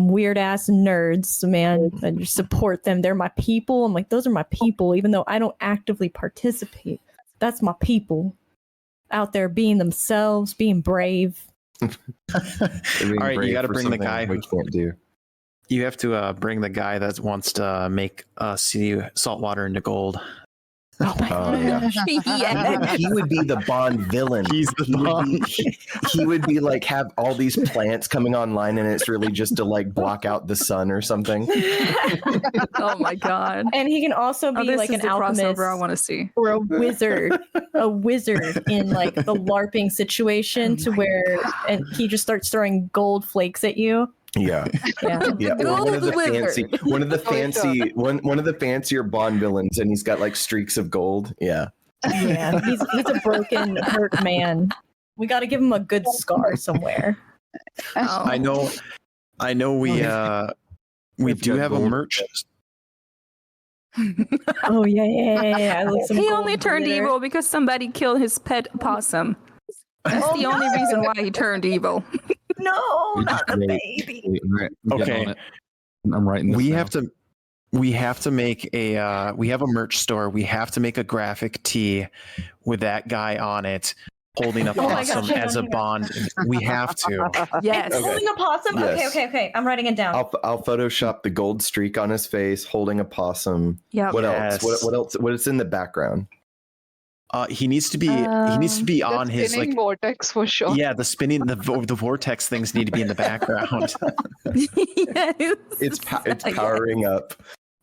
weird ass nerds, man. I just support them. They're my people. I'm like, those are my people, even though I don't actively participate. That's my people out there being themselves, being brave. being All right, you brave got to for bring the something guy we who can't do. you have to bring the guy that wants to make sea salt water into gold. Oh my yeah. yeah. He would be the Bond villain. He's the He would Bond. he would be like have all these plants coming online, and it's really just to like block out the sun or something. Oh my god. And he can also be This like is an the alchemist crossover I want to see. or a wizard in like the LARPing situation to where and he just starts throwing gold flakes at you. Yeah, Yeah. yeah. Or one of the Gold fancy, wizard. one of the fancy, one of the fancier Bond villains, and he's got like streaks of gold. Yeah. Yeah. He's a broken, hurt man. We got to give him a good scar somewhere. Oh. I know we We've do got have a gold. merch. Oh yeah. I like some He gold only turned glitter. evil because somebody killed his pet possum. That's the only reason why he turned evil. No, We not just the really- baby. All right, I'm getting Okay. on it. I'm writing this We down. have to make a we have a merch store. We have to make a graphic tee with that guy on it holding a Oh my possum gosh, hang as on, a hang on. Bond. We have to. Yes. Okay. Holding a possum. Yes. Okay. I'm writing it down. I'll Photoshop the gold streak on his face, holding a possum. Yep. What Yes. else? What else? What is in the background? He needs to be The on his spinning like vortex for sure. yeah, the spinning the vortex things need to be in the background. Yes. It's Yes. powering up.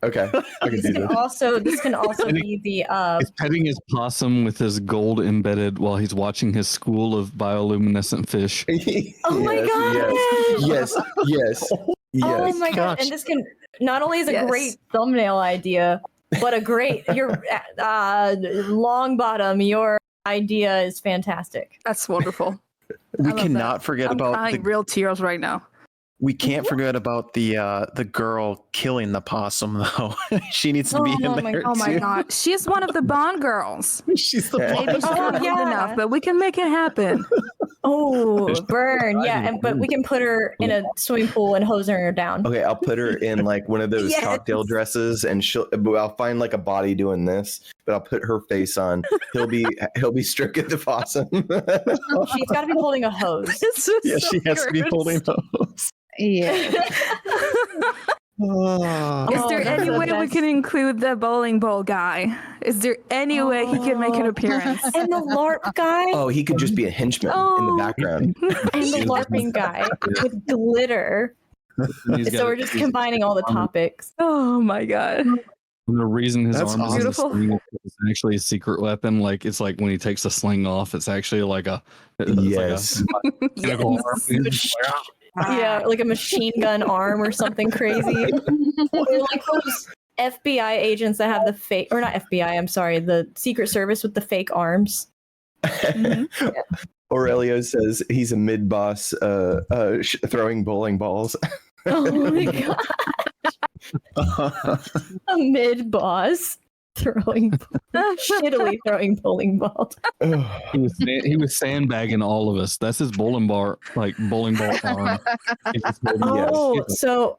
Okay, I can do this. This can also be the He's petting his possum with his gold embedded while he's watching his school of bioluminescent fish. Oh my Yes, gosh. yes, Oh yes. my god! And this can not only is a Yes. great thumbnail idea, but a great your long bottom. Your idea is fantastic. That's wonderful. We love cannot forget I'm about crying real tears right now. we can't forget about the girl killing the possum though. She needs to be in Oh my- there Oh my too. god. She's one of the Bond girls. She's the Maybe Maybe she's Bond. not yeah. good enough, but we can make it happen. Oh, burn! Yeah, but we can put her in a swimming pool and hose her down. Okay, I'll put her in like one of those Yes. cocktail dresses, and I'll find like a body doing this, but I'll put her face on. He'll be stroking the possum. She's got to be holding a hose. This is Yeah, so she has to be gross. holding those. Yeah. Oh. Is Oh, there that's any the way we best. can include the bowling ball guy? Is there any way he can make an Oh. appearance? And the LARP guy Oh, he could just be a henchman in Oh. the background. and the LARPing guy with glitter. He's So got- we're just combining all the topics. Oh my god. And the reason his That's arm is in the beautiful. sling is actually a secret weapon. Like it's like when he takes the sling off, it's actually like a Yes. mechanical Yes. arm. Yeah, like a machine gun arm or something crazy. Or like those FBI agents that have the fake, or not FBI, I'm sorry, the Secret Service with the fake arms. Aurelio says he's a mid boss throwing bowling balls. Oh my god. A mid boss throwing, shittily throwing bowling balls. He was sandbagging all of us. That's his bowling ball arm. He's just holding- Oh, yes. so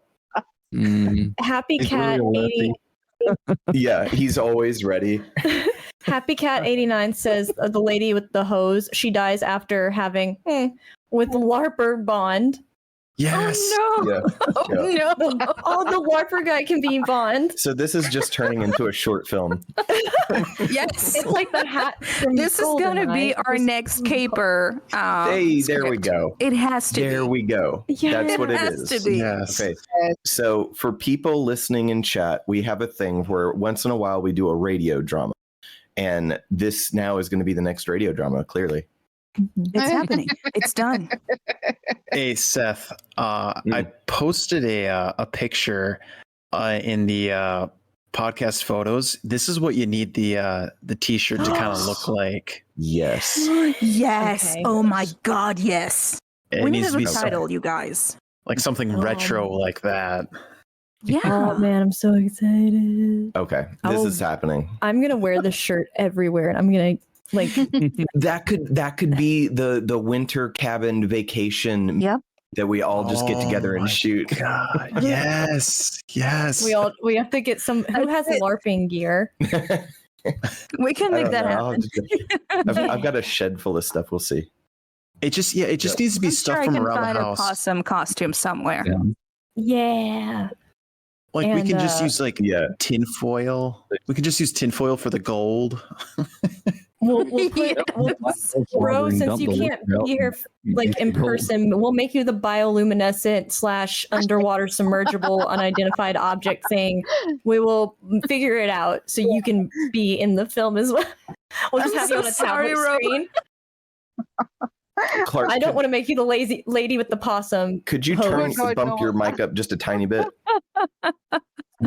Happy He's Cat really 80, Yeah, he's always ready. Happy Cat 89 says the lady with the hose, she dies after having with LARPer Bond. Yes. Oh no. Yeah. Oh no. Oh, the LARPer guy can be Bond. So this is just turning into a short film. Yes. It's like the hat from This is gonna be GoldenEye. our next caper. Hey, there we script. go. It has to There be. we go. Yeah, That's what it has is. to be. Yes. Okay. So for people listening in chat, we have a thing where once in a while we do a radio drama. And this now is going to be the next radio drama, clearly. It's happening. It's done. Hey Seth, I posted a picture in the podcast photos. This is what you need the t-shirt to kind of look like. Yes. Yes. Okay. Oh my god, yes. It We need needs a to be title, you guys. like something retro like that. Yeah. Oh man, I'm so excited. Okay. This Oh. is happening. I'm gonna wear this shirt everywhere, and I'm gonna like. That could be the winter cabin vacation Yep. that we all just get Oh together and my shoot. God, yes, yes. we have to get some. Who has That's it. LARPing gear? We can I make don't that know. I'll happen. just I've got a shed full of stuff. We'll see. It just needs to be I'm stuff sure I from can around find the a house. possum costume somewhere. Yeah. Yeah. Like we And, can just use like tinfoil. We can just use tinfoil for the gold. we'll put Bro, since you can't be here like in person, we'll make you the bioluminescent / underwater submergible unidentified object thing. We will figure it out so you can be in the film as well. We'll just have you on a tablet screen. Clark, I don't want to make you the lazy lady with the possum. Could you host. bump your mic up just a tiny bit?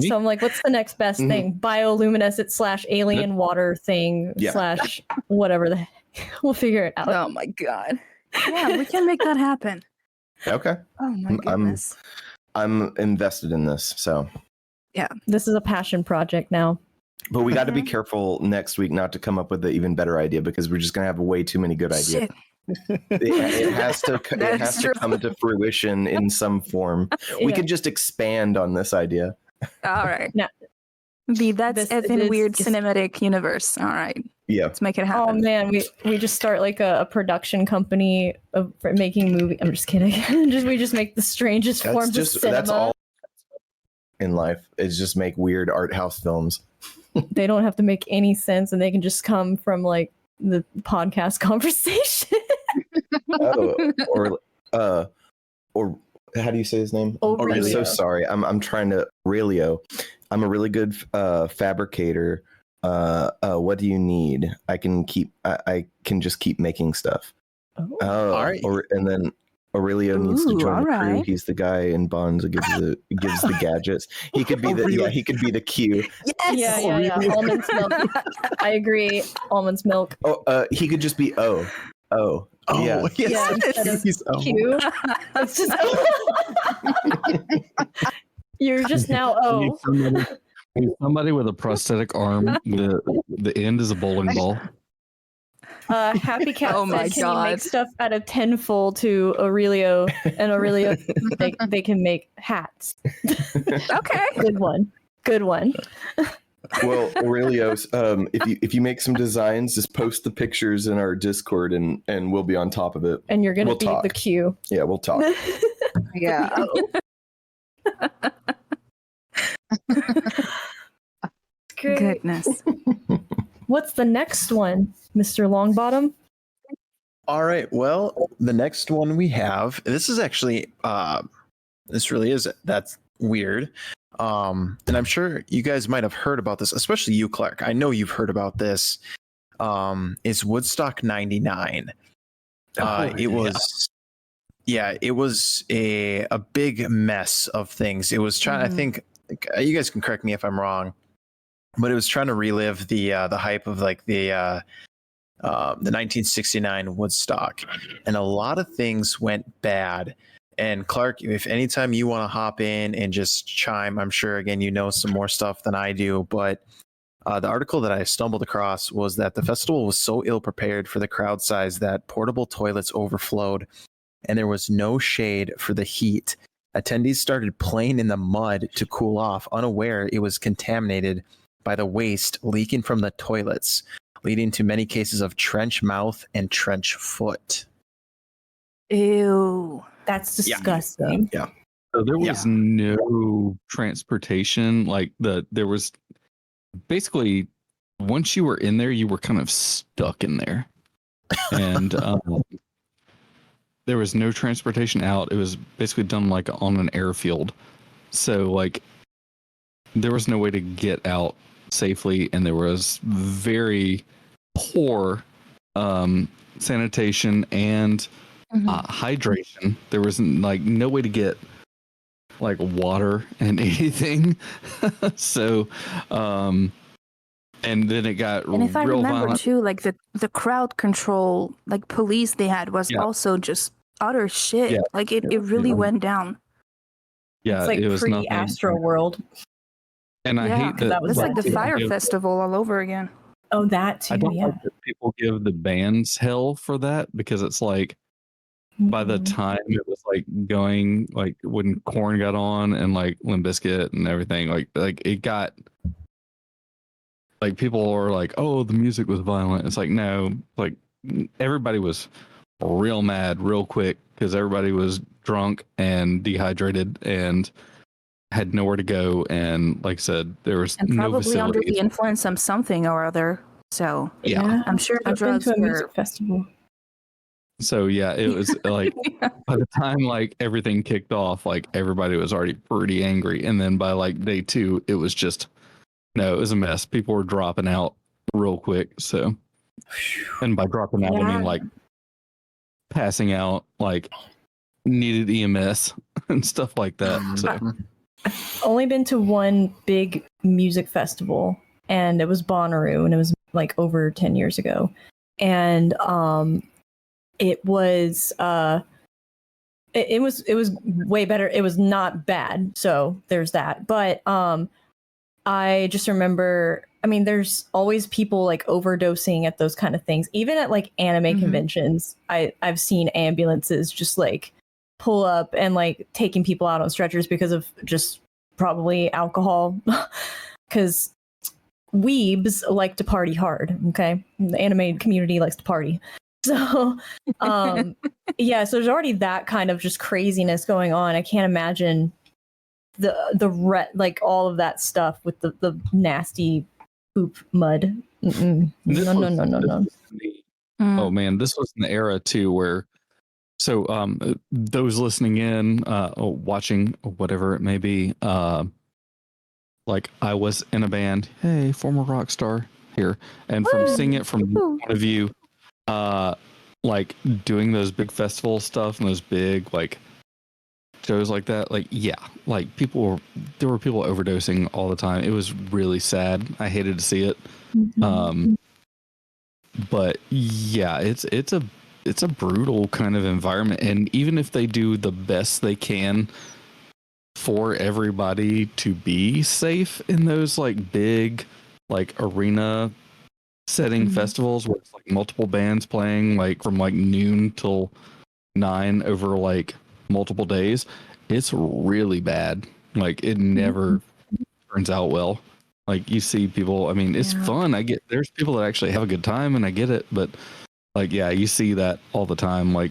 So I'm like, what's the next best thing? Bioluminescent / alien water thing / whatever the heck. We'll figure it out. Oh my god. Yeah, we can make that happen. Okay. Oh my goodness. I'm invested in this, so. Yeah. This is a passion project now. But we got to be careful next week not to come up with an even better idea because we're just going to have way too many good ideas. Shit. It has to come to fruition in some form. We could just expand on this idea. All right. No. That's effing weird just cinematic universe. All right. Yeah. Let's make it Oh happen. man, we just start like a production company for making movie. I'm just kidding. We just make the strangest forms of cinema. That's all in life is just make weird art house films. They don't have to make any sense, and they can just come from like the podcast conversation. Or how do you say his name? Aurelio. I'm so sorry. I'm trying to Aurelio. I'm a really good fabricator. What do you need? I can just keep making stuff. All right. And then Aurelio needs to join the crew. right. He's the guy in Bonds that gives the gadgets. He could be he could be the Q. Yes. Yeah. Almond's milk. I agree. Almond's milk. Oh, he could just be O. Yeah. Yeah, instead of Q. It's just You're just now O. Somebody with a prosthetic arm. The end is a bowling ball. Happy Cat Oh my said, can you God. make stuff out of tenfold to Aurelio? And Aurelio, they can make hats. Okay. Good one. Well, Aurelio, if you make some designs, just post the pictures in our Discord, and we'll be on top of it. And you're gonna We'll be talk. the Q. Yeah, we'll talk. Yeah. Great. Goodness. What's the next one, Mr. Longbottom? All right. Well, the next one we have, this is actually, that's weird. And I'm sure you guys might have heard about this, especially you, Clark. I know you've heard about this. It's Woodstock 99. It was a big mess of things. It was trying, I think, you guys can correct me if I'm wrong, but it was trying to relive the hype of like the 1969 Woodstock, and a lot of things went bad. And Clark, if anytime you want to hop in and just chime, I'm sure again you know some more stuff than I do, but the article that I stumbled across was that the festival was so ill prepared for the crowd size that portable toilets overflowed, and there was no shade for the heat. Attendees started playing in the mud to cool off, unaware it was contaminated by the waste leaking from the toilets, leading to many cases of trench mouth and trench foot. Ew. That's disgusting. Yeah. So there was no transportation. Like there was basically once you were in there, you were kind of stuck in there, and there was no transportation out. It was basically done like on an airfield. So like there was no way to get out safely, and there was very poor sanitation and hydration. There wasn't like no way to get like water and anything. So and then it got And if I real remember violent. too, like the crowd control, like police they had was also just utter shit. Yeah. Like it really went down. Yeah, It's like it was nothing. pre-Astro World. And I hate that. was It's like the people fire give- festival all over again. Oh, that too. I don't Yeah. like that people give the bands hell for that, because it's like by the time it was like going, like when Korn got on and like Limp Bizkit and everything, like it got like people were like, oh, the music was violent. It's like, no, like everybody was real mad real quick because everybody was drunk and dehydrated, and had nowhere to go, and like I said, there was And no probably under facilities. the influence of something or other. So Yeah. I'm sure the I've been drugs to a were. music festival. So yeah, it was like by the time like everything kicked off, like everybody was already pretty angry, and then by like day 2, it was just no, it was a mess. People were dropping out real quick. So, and by dropping out, I mean like passing out, like needed EMS and stuff like that. So I've only been to one big music festival, and it was Bonnaroo, and it was like over 10 years ago. And it was it was way better. It was not bad, so there's that. But I just remember, I mean, there's always people like overdosing at those kind of things. Even at like anime conventions, I've seen ambulances just like pull up and like taking people out on stretchers because of just probably alcohol. Because weebs like to party hard. Okay, the anime community likes to party. So yeah, so there's already that kind of just craziness going on. I can't imagine like all of that stuff with the nasty poop mud. No. Oh man, this was an era too where so those listening in, watching, whatever it may be, like I was in a band, hey, former rock star here, and from seeing it from one of you, like doing those big festival stuff and those big like shows like that, like yeah, like there were people overdosing all the time. It was really sad. I hated to see it. But yeah, it's a brutal kind of environment, and even if they do the best they can for everybody to be safe in those like big like arena setting festivals where it's like multiple bands playing like from like noon till 9 over like multiple days, it's really bad. Like it never turns out well. Like you see people, I mean, it's fun. There's people that actually have a good time, and I get it, but like, yeah, you see that all the time. Like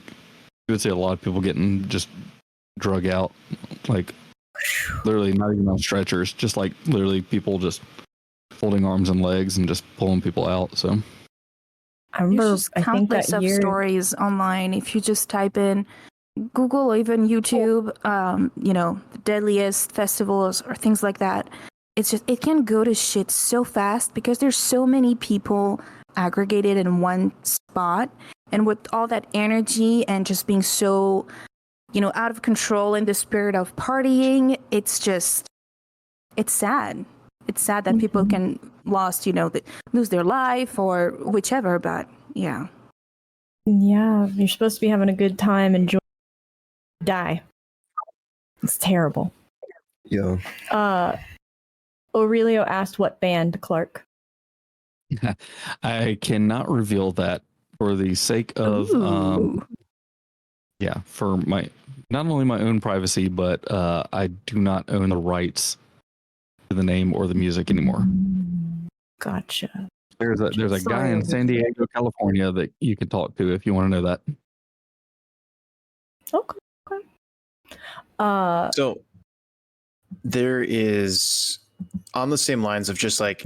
you would see a lot of people getting just drug out, like literally not even on stretchers, just like literally people just holding arms and legs and just pulling people out. So I remember, There's just I think countless that of year, stories online. If you just type in Google or even YouTube, you know, the deadliest festivals or things like that, it can go to shit so fast because there's so many people aggregated in one spot, and with all that energy and just being so, you know, out of control in the spirit of partying, it's sad. It's sad that people can lose their life or whichever, but yeah. yeah, you're supposed to be having a good time, enjoy, die. It's terrible. Yeah. Aurelio asked what band, Clark. I cannot reveal that for the sake of for my not only my own privacy, but I do not own the rights to the name or the music anymore. Gotcha. There's a guy in San Diego, California that you can talk to if you want to know that. Okay. So there is on the same lines of just like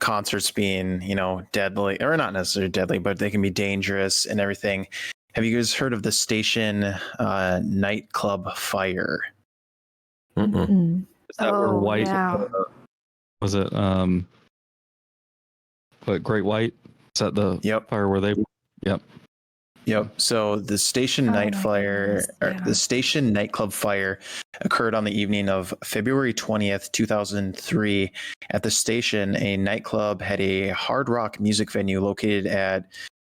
concerts being, you know, deadly, or not necessarily deadly, but they can be dangerous and everything. Have you guys heard of the Station nightclub fire? Mm-mm. Is that where White was it? What, Great White? Is that the fire where they? Yep. So the Station the Station nightclub fire occurred on the evening of February 20th, 2003. At the Station, a nightclub had a hard rock music venue located at,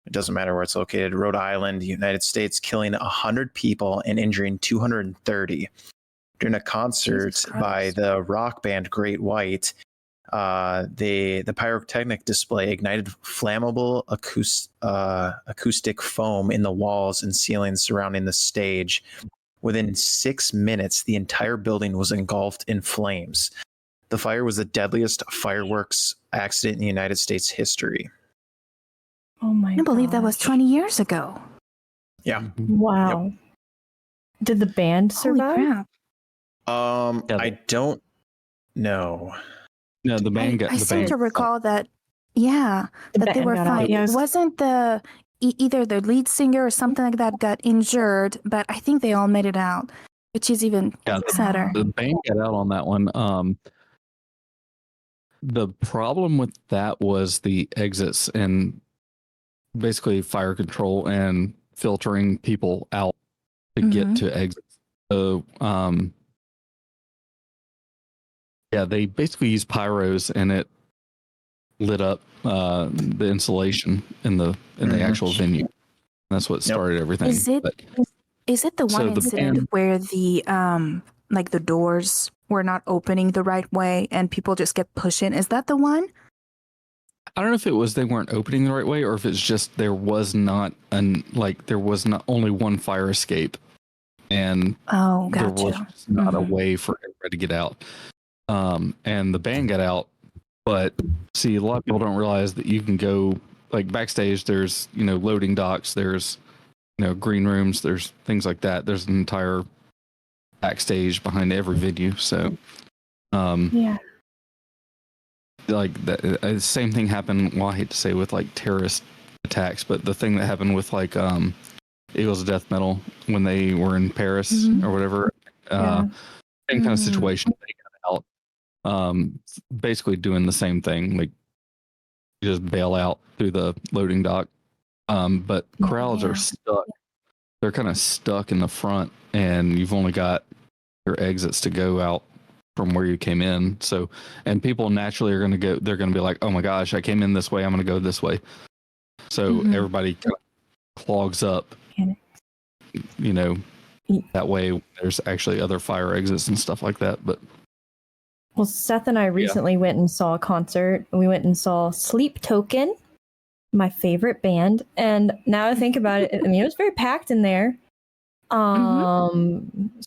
it doesn't matter where it's located, Rhode Island, United States, killing 100 people and injuring 230. During a concert by the rock band Great White, the pyrotechnic display ignited flammable acoustic foam in the walls and ceilings surrounding the stage. Within 6 minutes, the entire building was engulfed in flames. The fire was the deadliest fireworks accident in the United States history. Oh my! I can't believe that was 20 years ago. Yeah. Wow. Did the band survive? Holy crap. Yeah, I don't know. No, the band got I the seem band. to recall that, yeah, The that they band were got out. fine. Yeah, it It was- wasn't the either the lead singer or something like that got injured, but I think they all made it out, which is even Yeah, sadder. the band got out on that one. The problem with that was the exits and basically fire control and filtering people out to get Mhm. to exits. So, yeah, they basically used pyros and it lit up the insulation in the actual venue. That's what started everything. Is it But- is it the So one the incident band- where the like the doors were not opening the right way and people just kept pushing? Is that the one? I don't know if it was they weren't opening the right way or if it's just there was not only one fire escape and Oh, there was gotcha. just not a Mhm. way for everybody to get out. And the band got out, but see, a lot of people don't realize that you can go like backstage. There's loading docks. There's green rooms. There's things like that. There's an entire backstage behind every venue. So, Yeah. like the same thing happened. Well, I hate to say with like terrorist attacks, but the thing that happened with like Eagles of Death Metal when they were in Paris Mhm. or whatever. Yeah. Same kind of Mhm. situation. They got out, basically doing the same thing. Like you just bail out through the loading dock. But crowds Yeah. are stuck. They're kind of stuck in the front, and you've only got your exits to go out from where you came in. So, and people naturally are going to go. They're going to be like, "Oh my gosh, I came in this way. I'm going to go this way." So Mhm. everybody kind of clogs up. Panic. That way there's actually other fire exits and stuff like that. But Well, Seth and I recently went and saw a concert. We went and saw Sleep Token, my favorite band. And now I think about it, I mean, it was very packed in there.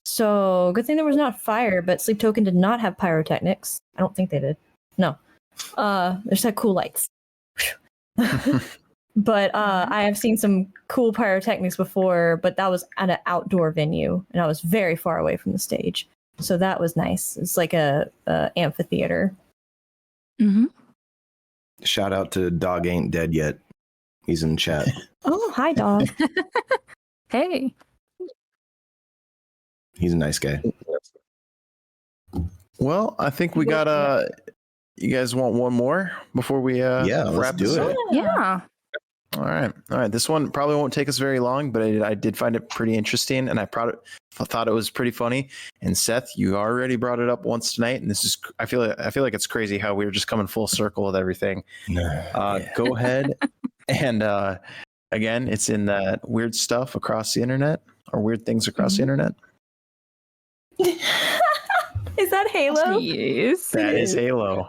So good thing there was not fire, but Sleep Token did not have pyrotechnics. I don't think they did. No. They just had cool lights. But I have seen some cool pyrotechnics before, but that was at an outdoor venue, and I was very far away from the stage. So that was nice. It's like a amphitheater. Mhm. Shout out to Dog Ain't Dead Yet. He's in chat. Oh, hi, dog. Hey. He's a nice guy. Well, I think we got you guys want one more before we Yeah, let's wrap do this it. up? Yeah. All right. This one probably won't take us very long, but I did find it pretty interesting, and I thought it was pretty funny. And Seth, you already brought it up once tonight, and this is I feel like it's crazy how we were just coming full circle with everything. Go ahead and again, it's in that weird stuff across the internet or weird things across the internet. Is that Halo? Yes. That is Halo.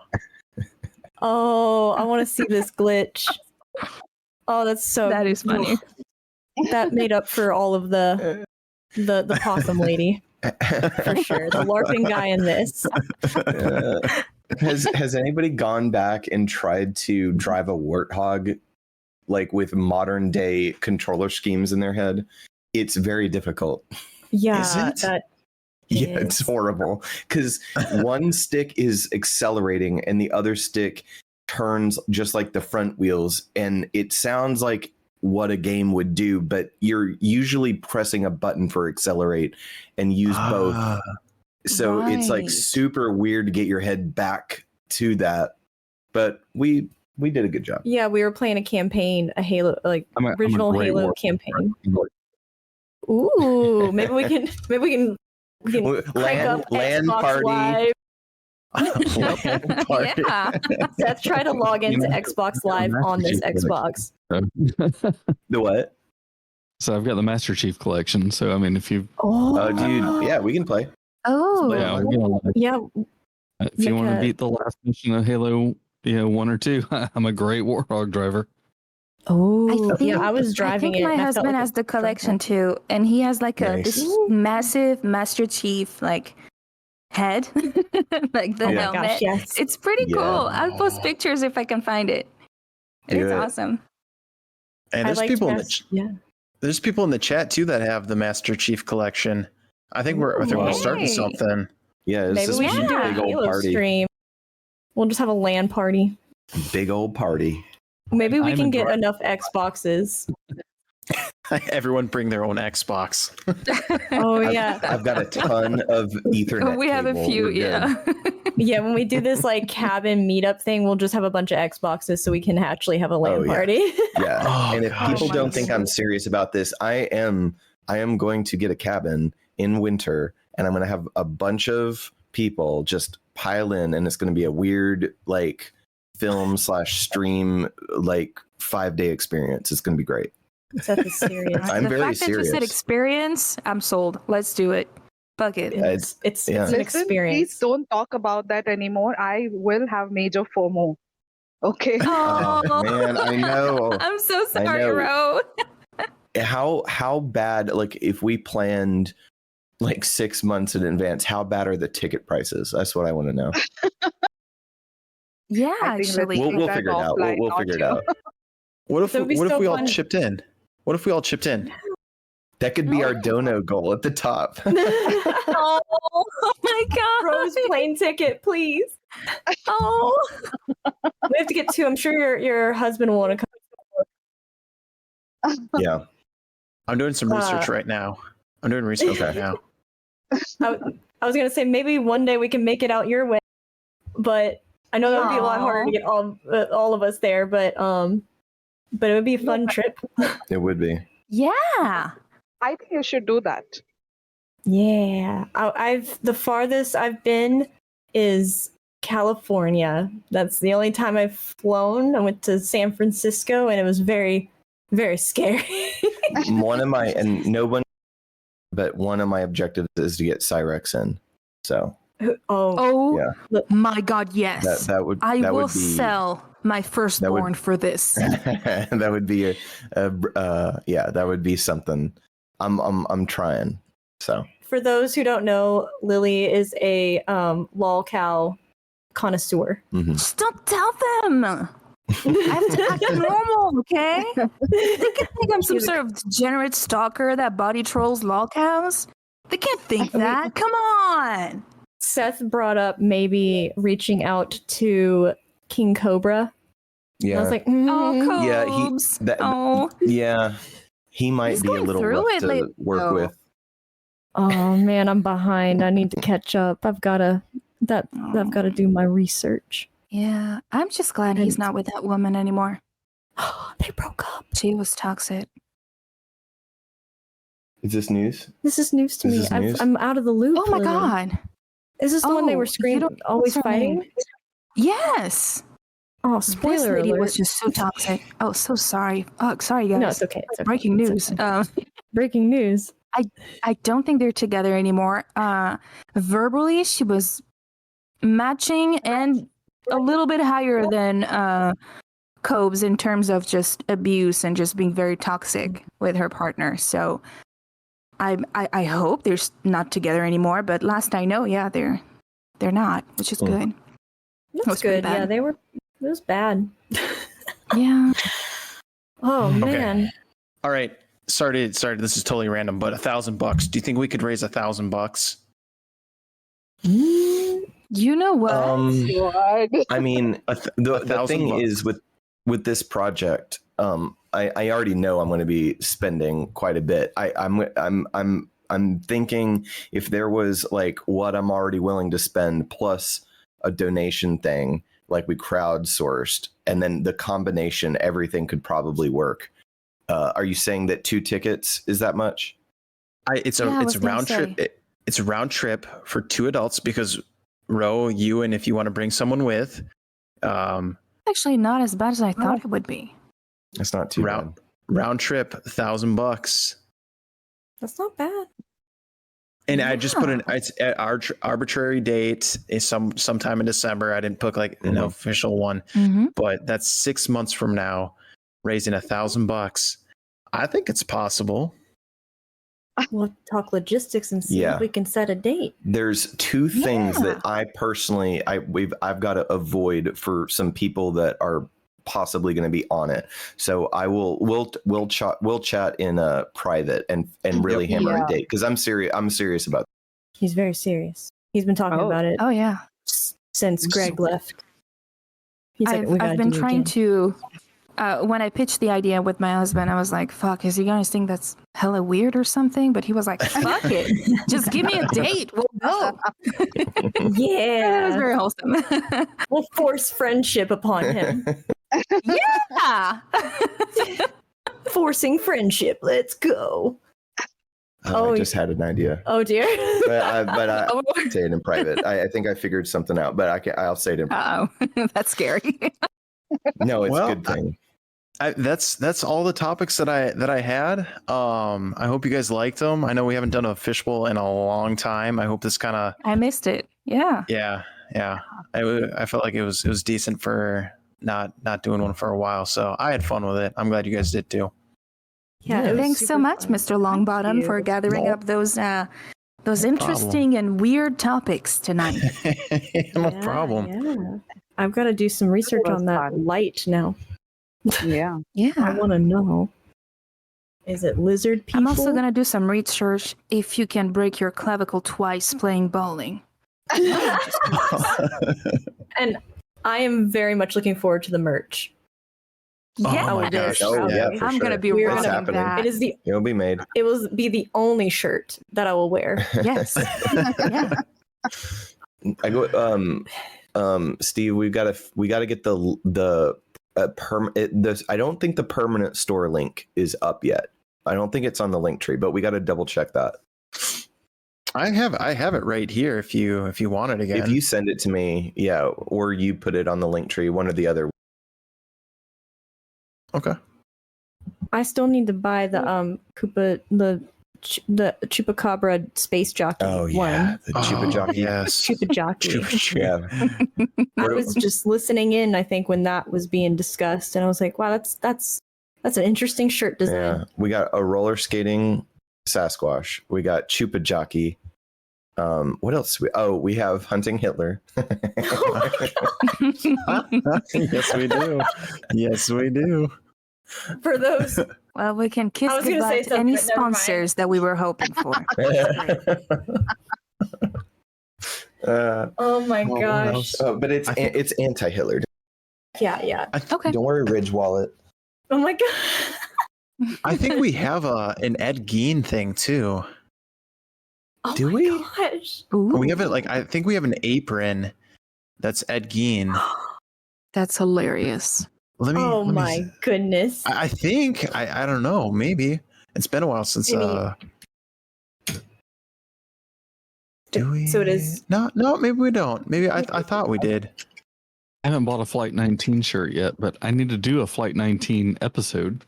Oh, I want to see this glitch. Oh, that's so. That is funny. That made up for all of the possum lady for sure. The LARPing guy in this. Has anybody gone back and tried to drive a warthog like with modern day controller schemes in their head? It's very difficult. Yeah, Is it? that. Yeah, it's horrible because one stick is accelerating and the other stick turns just like the front wheels, and it sounds like what a game would do, but you're usually pressing a button for accelerate and use both. So it's like Right. super weird to get your head back to that, but we did a good job. Yeah, we were playing a campaign, a Halo, like I'm a original great Halo war- campaign. Ooh, maybe we can crank up Land Xbox party. Live. LAN party. Yeah. Seth, try to log into Xbox Live on this Xbox. The what? So I've got the Master Chief collection. So I mean, if you Oh, dude, yeah, we can play. Oh. yeah, you know, Yeah, if you want to Like a- beat the last mission of Halo, 1 or 2, I'm a great Warthog driver. Oh, think- yeah. I was driving I think it. my and I felt husband like has a the drunk collection too, and he has like this Nice. massive Master Chief like head, like the Oh my helmet. gosh, yes. It's pretty Yeah. cool. I'll post pictures if I can find it. Do It's it. awesome. And I there's liked people in the yeah. there's people in the chat too that have the Master Chief collection. I think we're starting Hey. something. Yeah, it's Maybe this we should do a big old Halo party. stream. We'll just have a LAN party. Big old party. Maybe we I'm can a get dri- enough Xboxes. Everyone bring their own Xbox. Oh I've- yeah. I've got a ton of Ethernet. we have a cable. few, We're good. yeah. Yeah, when we do this like cabin meetup thing, we'll just have a bunch of Xboxes so we can actually have a LAN Oh, yeah. party. Yeah. Oh, And if gosh. people don't think I'm serious about this, I am going to get a cabin in winter, and I'm going to have a bunch of people just pile in, and it's going to be a weird like film/stream like 5-day experience. It's going to be great. Seth is serious. I'm the very fact that you said serious. experience, I'm sold. Let's do it. Fuck it. It's yeah. an Listen, experience. please don't talk about that anymore. I will have major FOMO. Okay. Oh man, I know. I'm so sorry, know. Ro. How bad, like if we planned like 6 months in advance, how bad are the ticket prices? That's what I want to know. Yeah, I think actually. let's We'll that figure it out. offline, We'll not figure it here. out. What if That would be what so if we all fun. chipped in? What if we all chipped in? That could be our dono goal at the top. Oh, my god. Rose plane ticket, please. Oh. We have to get two. I'm sure your husband will want to come. Yeah. I'm doing some research right now. I'm doing research right now. I was gonna say maybe one day we can make it out your way, but I know that would be a lot harder to get all of us there. But it would be a fun trip. It would be. Yeah. I think you should do that. Yeah, I've the farthest I've been is California. That's the only time I've flown. I went to San Francisco, and it was very, very scary. One of my objectives is to get Cyrex in. So Oh, Yeah. My god, yes. that would I that will would be sell my firstborn for this. that would be that would be something. I'm trying. So for those who don't know, Lily is a lolcow connoisseur. mhm. Just don't tell them. I have to act normal, okay? They can think I'm some sort of degenerate stalker that body trolls lolcows. They can't think that. Come on. Seth brought up maybe reaching out to King Cobra. And I was Yeah. like, Oh, Yeah, Cobes. that- Oh. Yeah. He might He's be a going little through rough it to lately, work though. with. oh man, I'm behind. I need to catch up. I've got to do my research. Yeah, I'm just glad he's not with that woman anymore. They broke up. She was toxic. Is this news? This is news to Is me. this news? I'm out of the loop. Oh my Lily. god. Is this the one they Oh, were you screaming, don't- always what's her name? fighting? Yes. Oh, This spoiler lady alert. was just so toxic. Oh, so sorry. Oh, sorry, guys. No, it's okay. It's okay. Breaking It's news. okay. Breaking news. I don't think they're together anymore. Verbally, she was matching and a little bit higher than Cobes in terms of just abuse and just being very toxic with her partner. So I hope they're not together anymore. But last I know, yeah, they're not, which is Mm. good. That's was pretty good. Yeah, bad. they were. It was bad. Yeah. Oh Okay. man. All right. Sorry, this is totally random, but $1,000. Do you think we could raise $1,000? You know what? What? I mean, the thing $1,000. is with this project, I already know I'm going to be spending quite a bit. I'm thinking if there was like what I'm already willing to spend plus a donation thing, like we crowdsourced, and then the combination, everything could probably work. Are you saying that 2 tickets is that much? It's Yeah, I a was gonna round trip. It's a round trip for 2 adults because Ro, you, and if you want to bring someone with, Actually, not as bad as I thought it would be. It's not too bad. round trip $1,000. That's not bad. And I just put it's at our arbitrary date is sometime in December. I didn't put like an Mhm. official one, Mm-hmm. but that's 6 months from now, raising $1,000. I think it's possible. We'll talk logistics and see Yeah. if we can set a date. There's 2 things Yeah. that I personally I've got to avoid for some people that are possibly going to be on it. So we'll chat in a private and really hammer Yeah. a date because I'm serious about He's very serious. He's been talking Oh. about it Oh yeah. since Greg left. He's like, "We gotta I've been do it trying again." to. When I pitched the idea with my husband, I was like, "Fuck, is he gonna think that's hella weird or something?" But he was like, "Fuck it, just give me a date. We'll go." It was Yeah, very wholesome. we'll force friendship upon him. yeah. Forcing friendship. Let's go. Oh, I just had an idea, Oh dear. but I say it in private. I think I figured something out, but I'll say it in. Oh, that's scary. No, it's Well, a good thing. That's all the topics that I had. I hope you guys liked them. I know we haven't done a fishbowl in a long time. I hope this kind of I missed it. Yeah. yeah. I felt like it was decent for not doing one for a while. So I had fun with it. I'm glad you guys did too. Yeah, it was Thanks so super much, fun. Mr. Longbottom, you. for gathering No. up those interesting and weird topics tonight. No Yeah, problem. Yeah. I've got to do some research was on that fun. light now. Yeah. I Yeah. want to know. Is it lizard people? I'm also gonna do some research if you can break your clavicle twice playing bowling. And I am very much looking forward to the merch. Oh Yeah, my it is. gosh. Oh yeah, for I'm sure. gonna be We're rocking gonna- happening. that. It is the It'll be made. it will be the only shirt that I will wear. Yes. Yeah. I go. Steve, we gotta get the I don't think the permanent store link is up yet. I don't think it's on the link tree, but we got to double check that. I have it right here if you want it again. If you send it to me, yeah, or you put it on the link tree, one or the other. Okay. I still need to buy the Koopa the Chupacabra space jockey one. the Chupa Jockey. Yes. Chupa jockey. Yeah, I was just listening in, I think, when that was being discussed, and I was like, wow, that's an interesting shirt design. yeah. We got a roller skating Sasquatch. We got Chupa Jockey. What else? We have Hunting Hitler. Yes, we do. Yes, we do. For those, Well, we can kiss I was gonna goodbye say to something, any but never mind. sponsors that we were hoping for. oh my what gosh, else? But it's anti-Hitler. yeah. Okay. Don't worry, Ridge Wallet. Oh my god. I think we have an Ed Gein thing too. Oh Do my we? gosh. Ooh, We have it I think we have an apron that's Ed Gein. that's hilarious. Let me. Oh let me my see. goodness. I think I don't know. Maybe it's been a while since. Maybe- Do we? So it is- No, maybe we don't. Maybe I thought we did. I haven't bought a Flight 19 shirt yet, but I need to do a Flight 19 episode.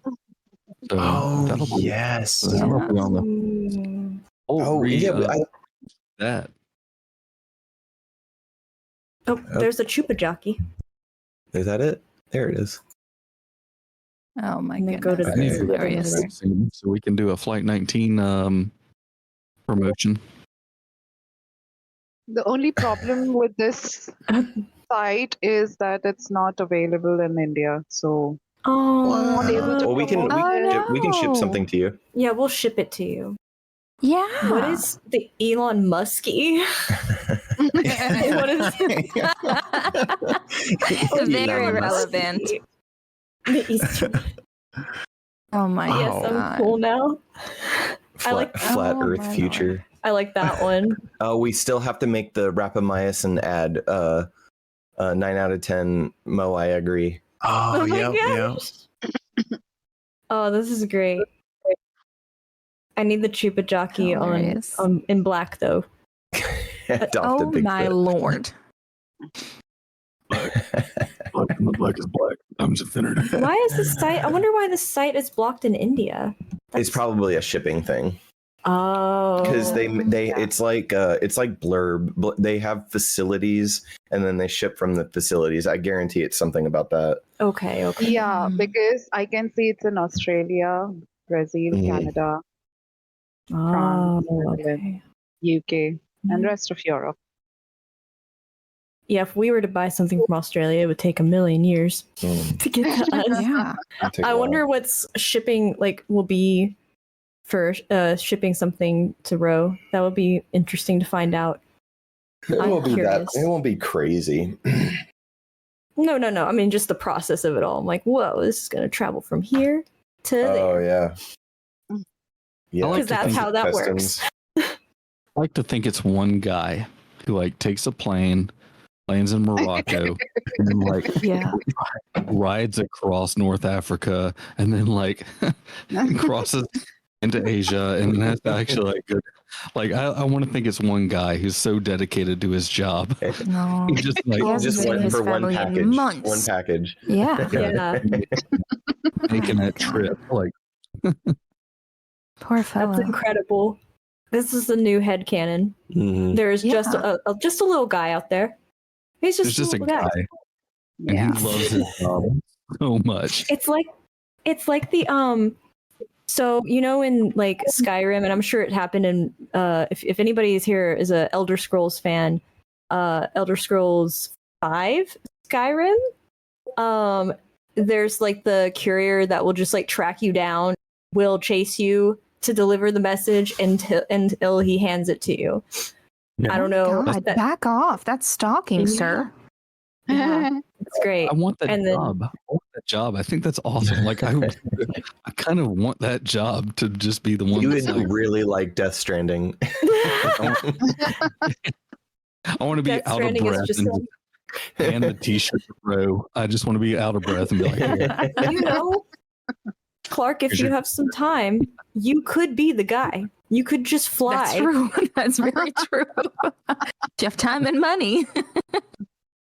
So that'll be, yes. that'll be on the Mm. that. Oh, there's a Chupa jockey. Is that it? There it is. Oh my And then go goodness, to that's the- hilarious. So we can do a Flight 19 promotion. The only problem with this site is that it's not available in India. So Oh, not able to Well, we can promote Oh, ship no. something to you. yeah, we'll ship it to you. Yeah. What is the Elon Muskie? What is Very Elon Musk. relevant. the Easter? Oh my Yes, god. I'm cool now. I like Flat Oh, Earth my future. I like that one. We still have to make the rapamycin ad. 9 out of 10. Mo, I agree. Oh, my yeah, yeah. gosh. Oh, this is great. I need the Chupa jockey Hilarious. on in black though. Adopted Oh my Bigfoot. lord. Black is black. Times infinity. Why is the site? I wonder why the site is blocked in India. It's probably a shipping thing Oh, because they it's like Blurb. They have facilities and then they ship from the facilities. I guarantee it's something about that. okay. yeah, because I can see it's in Australia, Brazil, Mhm. Canada, Oh, France, okay. UK, and rest of Europe. Yeah, if we were to buy something from Australia, it would take 1,000,000 years Mm, to get to us. Yeah. it'll take a I while. wonder what's shipping will be for shipping something to Row. That would be interesting to find out. It I'm won't be that. curious. It won't be crazy. No. I mean, just the process of it all. I'm like, whoa, this is gonna travel from here to Oh there. yeah. Yeah, like Because to that's think how that customs. works. I like to think it's one guy who like takes a plane, lands in Morocco, and then like Yeah. rides across North Africa, and then like crosses into Asia, and then has to actually like go. Like I want to think it's one guy who's so dedicated to his job. No. He just like He hasn't Just seen one his for one family in package. months. One package. Yeah. Yeah. making that God. trip. Like Poor That's fellow. incredible. This is the new headcanon. Mhm. There's just Yeah. just a little guy out there. He's there's just just a a little guy. guy, and Yeah. he loves his job so much. It's like the so you know in like Skyrim, and I'm sure it happened in if anybody is here is a Elder Scrolls fan, Elder Scrolls 5 Skyrim, there's like the courier that will just like track you down, will chase you to deliver the message until he hands it to you. Yeah. I don't know. God, back off. That's stalking, sir. Yeah, it's great. I want that And then- job. I want that job. I think that's awesome. Like I kind of want that job to just be the one. You that's would like, really like Death Stranding. I want to be Death out of Stranding is breath just and hand the t-shirt to Bro. I just want to be out of breath and be like, "Here." You know, Clark, if Is you your- have some time, you could be the guy. You could just fly. That's true. That's very true. You have time and money.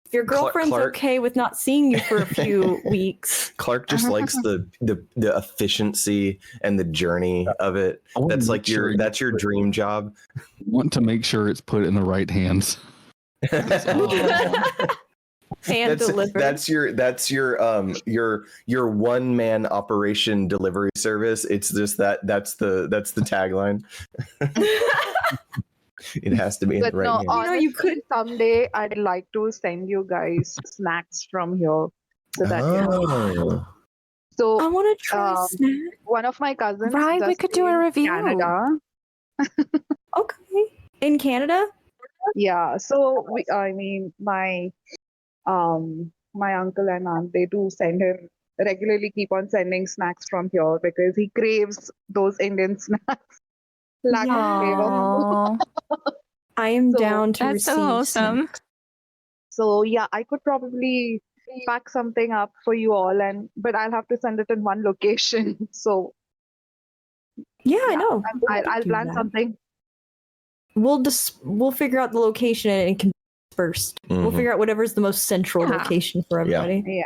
If your girlfriend's Clark- okay with not seeing you for a few weeks. Clark just likes the efficiency and the journey of it. I want to That's make like sure that's your dream job. want to make sure it's put in the right hands. Hand delivered. That's your one man operation delivery service. It's just that's the tagline. It has to be in But the right no, hand. honestly, you could- someday I'd like to send you guys snacks from here. So that Oh. I so want to try Um, snack. one of my cousins Right, we just could do a in review. Canada. Okay. In Canada? Yeah, so my uncle and aunt, they do send him regularly, keep on sending snacks from here because he craves those Indian snacks. Lack of flavor. Aw, I am So, down to that's receive so awesome. snacks. So yeah, I could probably pack something up for you all, but I'll have to send it in one location. So Yeah, I Yeah, know. I'll do plan that. something. We'll figure out the location and it can be dispersed. We'll Mhm. figure out whatever's the most central Yeah. location for Yeah. everybody. Yeah,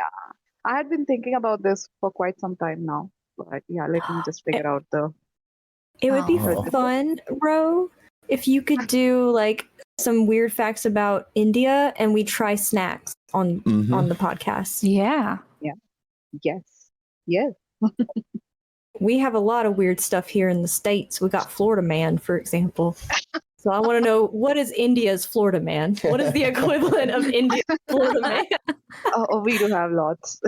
I had been thinking about this for quite some time now, but yeah, let me just figure out the. It would be Oh. fun, Ro, if you could do like some weird facts about India and we try snacks on Mhm. the podcast. Yeah. Yes. We have a lot of weird stuff here in the States. We got Florida Man, for example. So I want to know, what is India's Florida Man? What is the equivalent of India's Florida Man? Oh, we do have lots.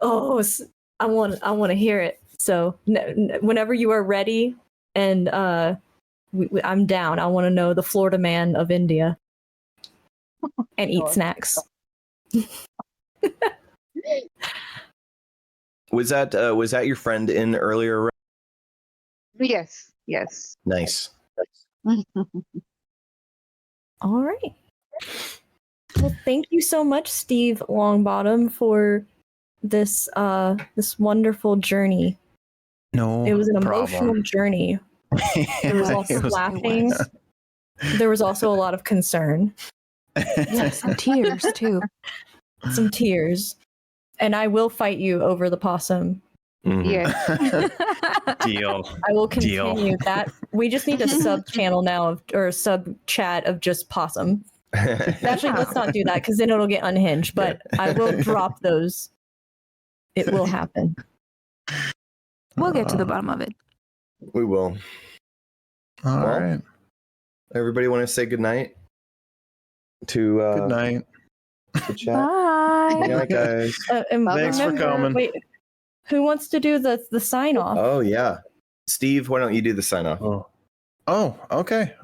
Oh, I want to hear it. So whenever you are ready, and I'm down. I want to know the Florida Man of India, and eat Sure. snacks. Was that your friend in earlier? Yes. Nice. All right. Well, thank you so much, Steve Longbottom, for this wonderful journey. No, It was an problem. emotional journey. There was also It was- laughing. There was also a lot of concern, Yeah, some tears too. some tears, and I will fight you over the possum. Mhm. Yes. Deal. I will Deal. continue that. We just need a sub channel now or a sub chat of just possum. Actually, let's not do that because then it'll get unhinged. But I will drop those. It will happen. We'll get to the bottom of it. We will. All Well, right. Everybody want to say goodnight to Good night. the chat? Bye. Good night, guys. And Thanks for remember- coming. Wait, who wants to do the sign off? Oh yeah, Steve, why don't you do the sign off? Oh, okay.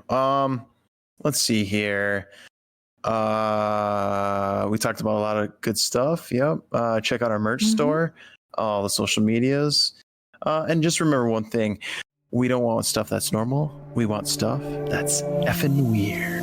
Let's see here. We talked about a lot of good stuff. Yep. Check out our merch store, all the social medias. And just remember one thing. We don't want stuff that's normal. We want stuff that's effing weird.